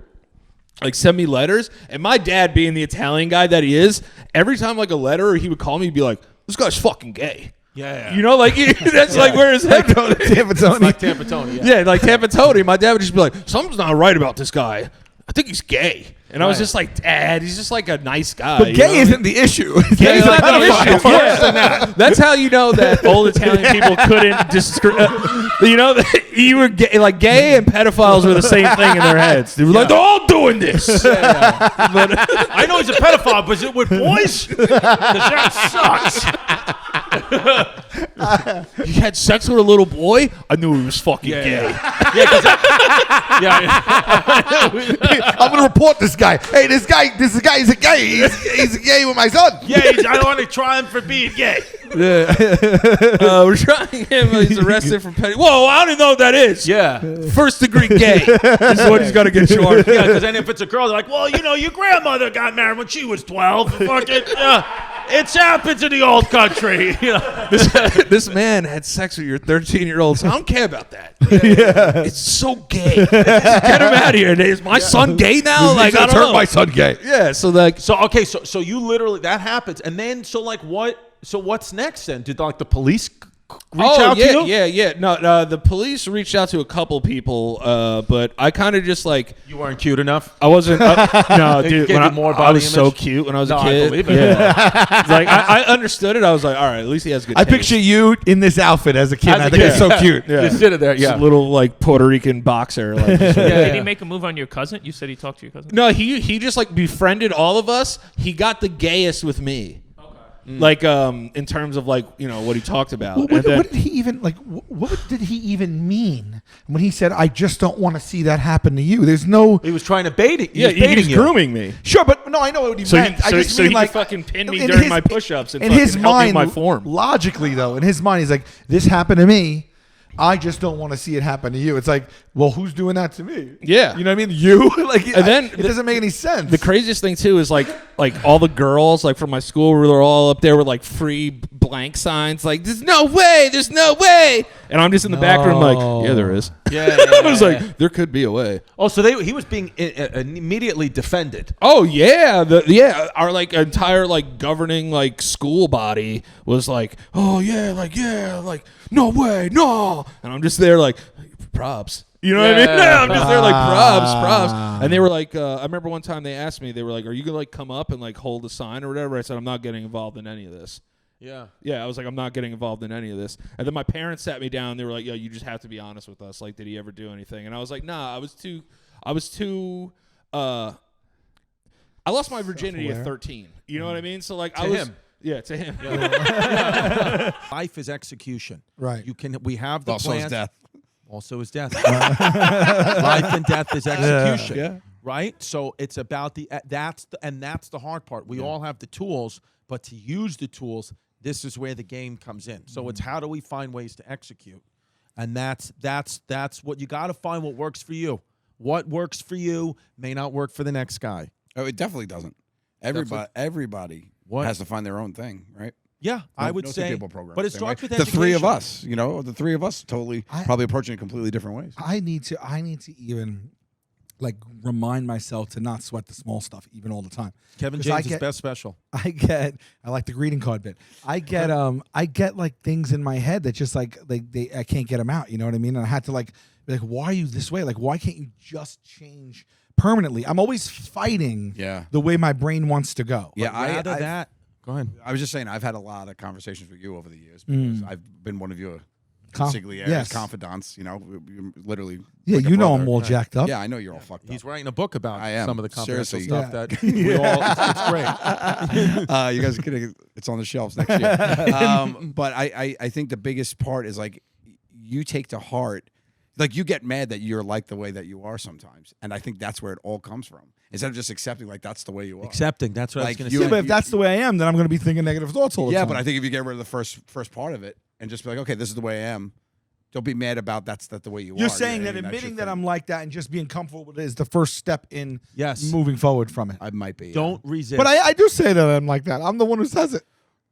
Like send me letters, and my dad, being the Italian guy that he is, every time like a letter, he would call me and be like, "This guy's fucking gay." Yeah. You know, like that's like where his head goes. Tampa Tony. Like Tampa Tony. Yeah, like Tampa Tony. My dad would just be like, "Something's not right about this guy. I think he's gay." And I was just like, Dad, he's just like a nice guy. But gay isn't the issue. Gay is not the issue. Yeah. That's how you know that old Italian people couldn't you know, you were gay, like gay and pedophiles were the same thing in their heads. They were like, they're all doing this. But I know he's a pedophile, but is it with boys? Because that sucks. You had sex with a little boy? I knew he was fucking gay. I'm gonna report this guy. Hey, this guy is a gay. He's gay with my son. Yeah, I want to try him for being gay. We're trying him. He's arrested for petty. Whoa, I don't even know what that is. Yeah. First degree gay. This is what he's gonna get charged. Yeah, because then if it's a girl, they're like, well, you know, your grandmother got married when she was 12. Fucking, it's happened to the old country. You know? This man had sex with your 13-year-old son. I don't care about that. Yeah. It's so gay. Just get him out of here. Is my son gay now? Like, I don't know. My son gay. Yeah. So like, so you literally, that happens, and then what's next then? Did like the police reach out to you? Yeah. No, the police reached out to a couple people, but I kind of just like, you weren't cute enough. I wasn't. No, dude. When I was so cute when I was a kid. I believe it. Yeah. Like I understood it. I was like, all right, at least he has good. I taste. picture you in this outfit as a kid. I think it's so cute. Yeah. Just sitting there. Just a little like Puerto Rican boxer. Like, Did he make a move on your cousin? You said he talked to your cousin. No, he just like befriended all of us. He got the gayest with me. Like in terms of like, you know, what he talked about. What did he even like? What did he even mean when he said, "I just don't want to see that happen to you"? There's no. He was trying to bait it. He was grooming me. Sure, but no, I know what he meant. I just mean he like could fucking pin me during my push-ups and in fucking his help mind, me with my form. Logically, though, in his mind, he's like, "This happened to me. I just don't want to see it happen to you." It's like, well, who's doing that to me? Yeah. You know what I mean? You? Like, And then it doesn't make any sense. The craziest thing too is like all the girls like from my school were all up there with like free blank signs like there's no way. And I'm just in the back room like, yeah, there is. Yeah, I was like, there could be a way. Oh, so he was being immediately defended. Oh yeah, our like entire like governing like school body was like, oh yeah, like no way, no, and I'm just there like props. You know what I mean? I'm just there like props. And they were like, I remember one time they asked me, they were like, are you gonna like come up and like hold a sign or whatever? I said, I'm not getting involved in any of this. Yeah, I was like, I'm not getting involved in any of this. And then my parents sat me down. They were like, yo, you just have to be honest with us. Like, did he ever do anything? And I was like, nah, I was too. I lost my virginity at 13. You know what I mean? So like, to him. Life is execution. Right. We have the Also plan. is death. Also is death. Life and death is execution. Yeah. Right. So it's about that's the hard part. We all have the tools, but to use the tools, this is where the game comes in. So it's how do we find ways to execute, and that's what you got to find. What works for you. What works for you may not work for the next guy. Oh, it definitely doesn't. Everybody has to find their own thing, right? Yeah, I would say. But it starts with the education. three of us. The three of us probably approaching it completely different ways. I need to even like remind myself to not sweat the small stuff even all the time. Kevin James' best special. I like the greeting card bit. I get like things in my head that just like I can't get them out. You know what I mean? And I had to be like, why are you this way? Like, why can't you just change permanently? I'm always fighting the way my brain wants to go. Yeah, Go ahead. I was just saying, I've had a lot of conversations with you over the years because I've been one of your confidants. Literally. Yeah, like I'm all jacked up. Yeah, I know you're all fucked up. He's writing a book about some of the confidential Seriously. stuff that we all. It's great. You guys are kidding. It's on the shelves next year. But I think the biggest part is like you take to heart. Like you get mad that you're like the way that you are sometimes, and I think that's where it all comes from. Instead of just accepting, like that's the way you are. Accepting, that's what I was going to say. Yeah, but if that's the way I am, then I'm going to be thinking negative thoughts all the time. Yeah, but I think if you get rid of the first part of it and just be like, okay, this is the way I am. Don't be mad about that's the way you are. You're saying that admitting that I'm like that and just being comfortable with it is the first step in moving forward from it. I might be. Don't resist. But I do say that I'm like that. I'm the one who says it.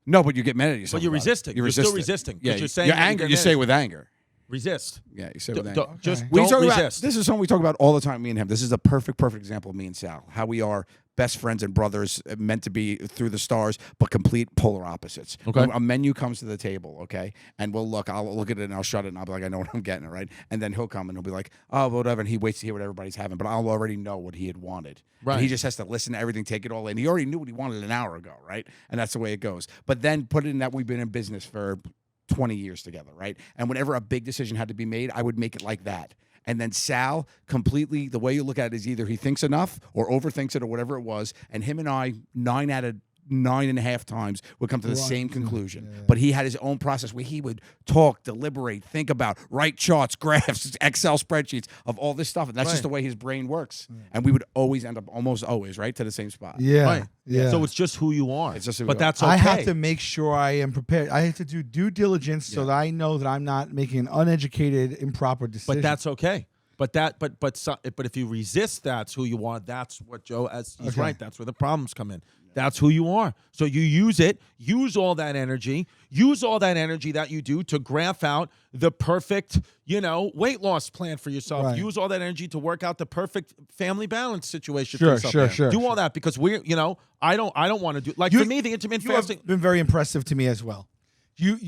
No, but you get mad at yourself. But you're resisting. You're still resisting. Yeah, you're saying you're angry. You say it with anger. Resist. Yeah, you say with anger. Just We don't talk about, resist. this is something we talk about all the time, me and him. This is a perfect example of me and Sal. How we are best friends and brothers, meant to be through the stars, but complete polar opposites. Okay. A menu comes to the table, okay? And I'll look at it and I'll shut it and I'll be like, I know what I'm getting, right? And then he'll come and he'll be like, oh, whatever. And he waits to hear what everybody's having, but I'll already know what he had wanted. Right. And he just has to listen to everything, take it all in. He already knew what he wanted an hour ago, right? And that's the way it goes. But then put it in that we've been in business for 20 years together, right? And whenever a big decision had to be made, I would make it like that. And then Sal, completely, the way you look at it is either he thinks enough or overthinks it or whatever it was. And him and I, 9 out of 9.5 times would come to the same conclusion. Yeah. But he had his own process where he would talk, deliberate, think about, write charts, graphs, Excel spreadsheets of all this stuff. And that's just the way his brain works. And we would always end up, almost always, right, to the same spot. Yeah. Right. Yeah. So it's just who you are. It's just who but we that's are. okay. I have to make sure I am prepared. I have to do due diligence so that I know that I'm not making an uneducated, improper decision. But that's okay. But if you resist, that's who you are. That's what Joe, he's right. That's where the problems come in. That's who you are. So you use it. Use all that energy. Use all that energy that you do to graph out the perfect, weight loss plan for yourself. Right. Use all that energy to work out the perfect family balance situation Sure, for yourself. sure. Do all that because I don't want to do for me the intermittent fasting. Have been very impressive to me as well. You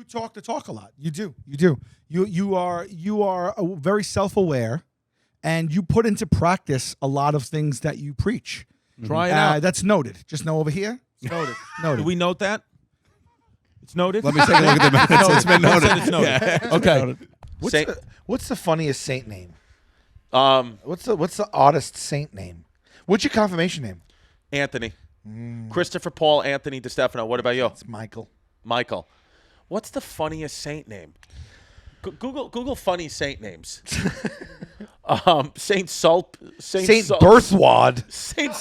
talk the talk a lot. You do. You are very self-aware, and you put into practice a lot of things that you preach. Try it out. That's noted. Just know over here. It's noted. Do we note that? It's noted. Let me take a look at the minutes. It's been noted. It's noted. Yeah. Okay. What's the funniest saint name? What's the oddest saint name? What's your confirmation name? Anthony. Christopher Paul Anthony Distefano. What about you? It's Michael. Michael. What's the funniest saint name? Google funny saint names. Saint Berthwad. Saint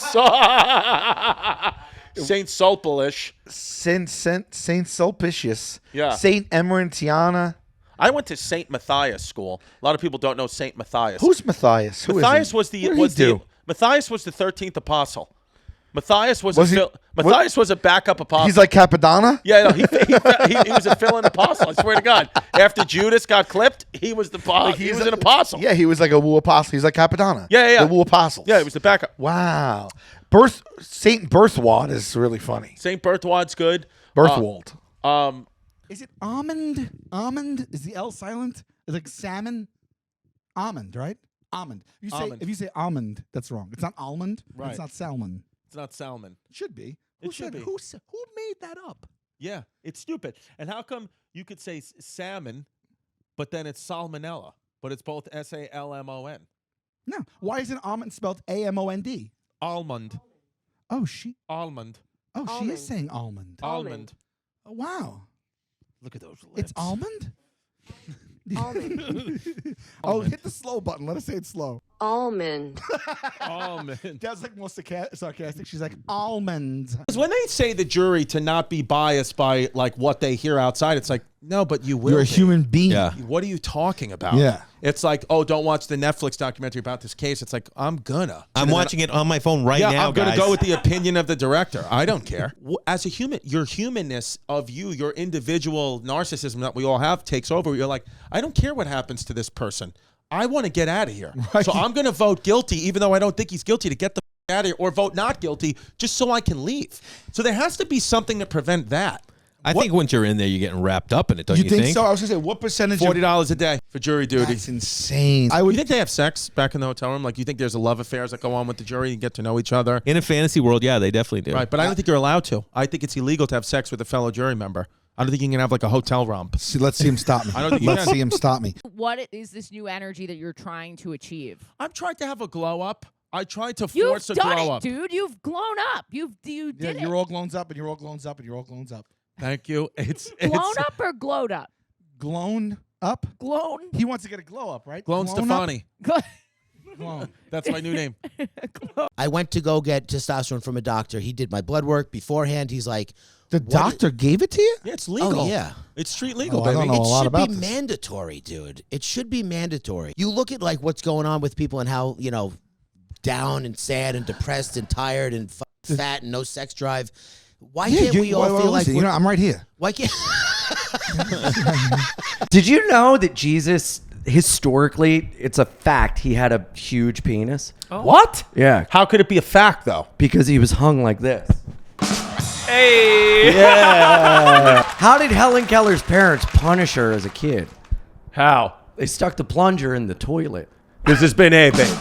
Sulpilish. Saint Sulpicius. Yeah. Saint Emerentiana. I went to Saint Matthias school. A lot of people don't know Saint Matthias. Who's Matthias? Matthias was What did he do? Matthias was the 13th apostle. Matthias was Was he- Matthias was a backup apostle. He's like Capadonna? Yeah, no, he was a fill-in apostle. I swear to God. After Judas got clipped, he was the he was an apostle. Yeah, he was like a woo apostle. He's like Capadonna. Yeah. The woo apostles. Yeah, he was the backup. Wow. Saint Berthwald is really funny. Saint Berthwald's good. Berthwald. Is it almond? Almond? Is the L silent? It's like salmon. Almond, right? Almond. If you say almond, that's wrong. It's not almond. Right. It's not salmon. It's not salmon. It should be. It should be. Who made that up? Yeah, it's stupid. And how come you could say salmon, but then it's salmonella, but it's both SALMON? No. Why isn't almond spelled AMOND? Almond. Oh, Almond. Oh, she is saying almond. Almond. Oh, wow. Look at those lips. It's almond? Almond. Oh, hit the slow button. Let us say it slow. Almond. Almond. That's like more sarcastic. She's like, almonds. Because when they say the jury to not be biased by like what they hear outside, it's like, no, but you will. You're a be. human being. Yeah. What are you talking about? Yeah. It's like, oh, don't watch the Netflix documentary about this case. It's like, I'm gonna. I'm watching it on my phone right now, I'm gonna guys. go with the opinion of the director. I don't care. As a human, your humanness of you, your individual narcissism that we all have takes over. You're like, I don't care what happens to this person. I want to get out of here. Right. So I'm going to vote guilty, even though I don't think he's guilty, to get the out of here, or vote not guilty just so I can leave. So there has to be something to prevent that. I think once you're in there, you're getting wrapped up in it, don't you think so? I was going to say, what percentage $40 a day for jury duty. That's insane. You think they have sex back in the hotel room? Like, you think there's a love affairs that go on with the jury and get to know each other? In a fantasy world, yeah, they definitely do. Right, but I don't think you're allowed to. I think it's illegal to have sex with a fellow jury member. I don't think you can have like a hotel romp. Let's see him stop me. I don't think you Let's can. see him stop me. What is this new energy that you're trying to achieve? I'm trying to have a glow up. I tried to You've force a done glow it, up. dude. You've grown up. You did it. You're all glown up, and you're all glown up, and you're all glown up. Thank you. It's Blown up or glowed up? Glown up? Glown? He wants to get a glow up, right? Glown Stefani. Glown. That's my new name. I went to go get testosterone from a doctor. He did my blood work beforehand. He's like, the doctor gave it to you? Yeah, it's legal. Oh, yeah. It's street legal, I baby. don't know a lot It should about be this. mandatory, dude. It should be mandatory. You look at like what's going on with people and how, down and sad and depressed and tired and fat and no sex drive. Why can't we all feel like listen, I'm right here. Why can't Did you know that Jesus, historically, it's a fact, he had a huge penis? Oh. What? Yeah. How could it be a fact, though? Because he was hung like this. Hey! Yeah. How did Helen Keller's parents punish her as a kid? How? They stuck the plunger in the toilet. This has been A, babe.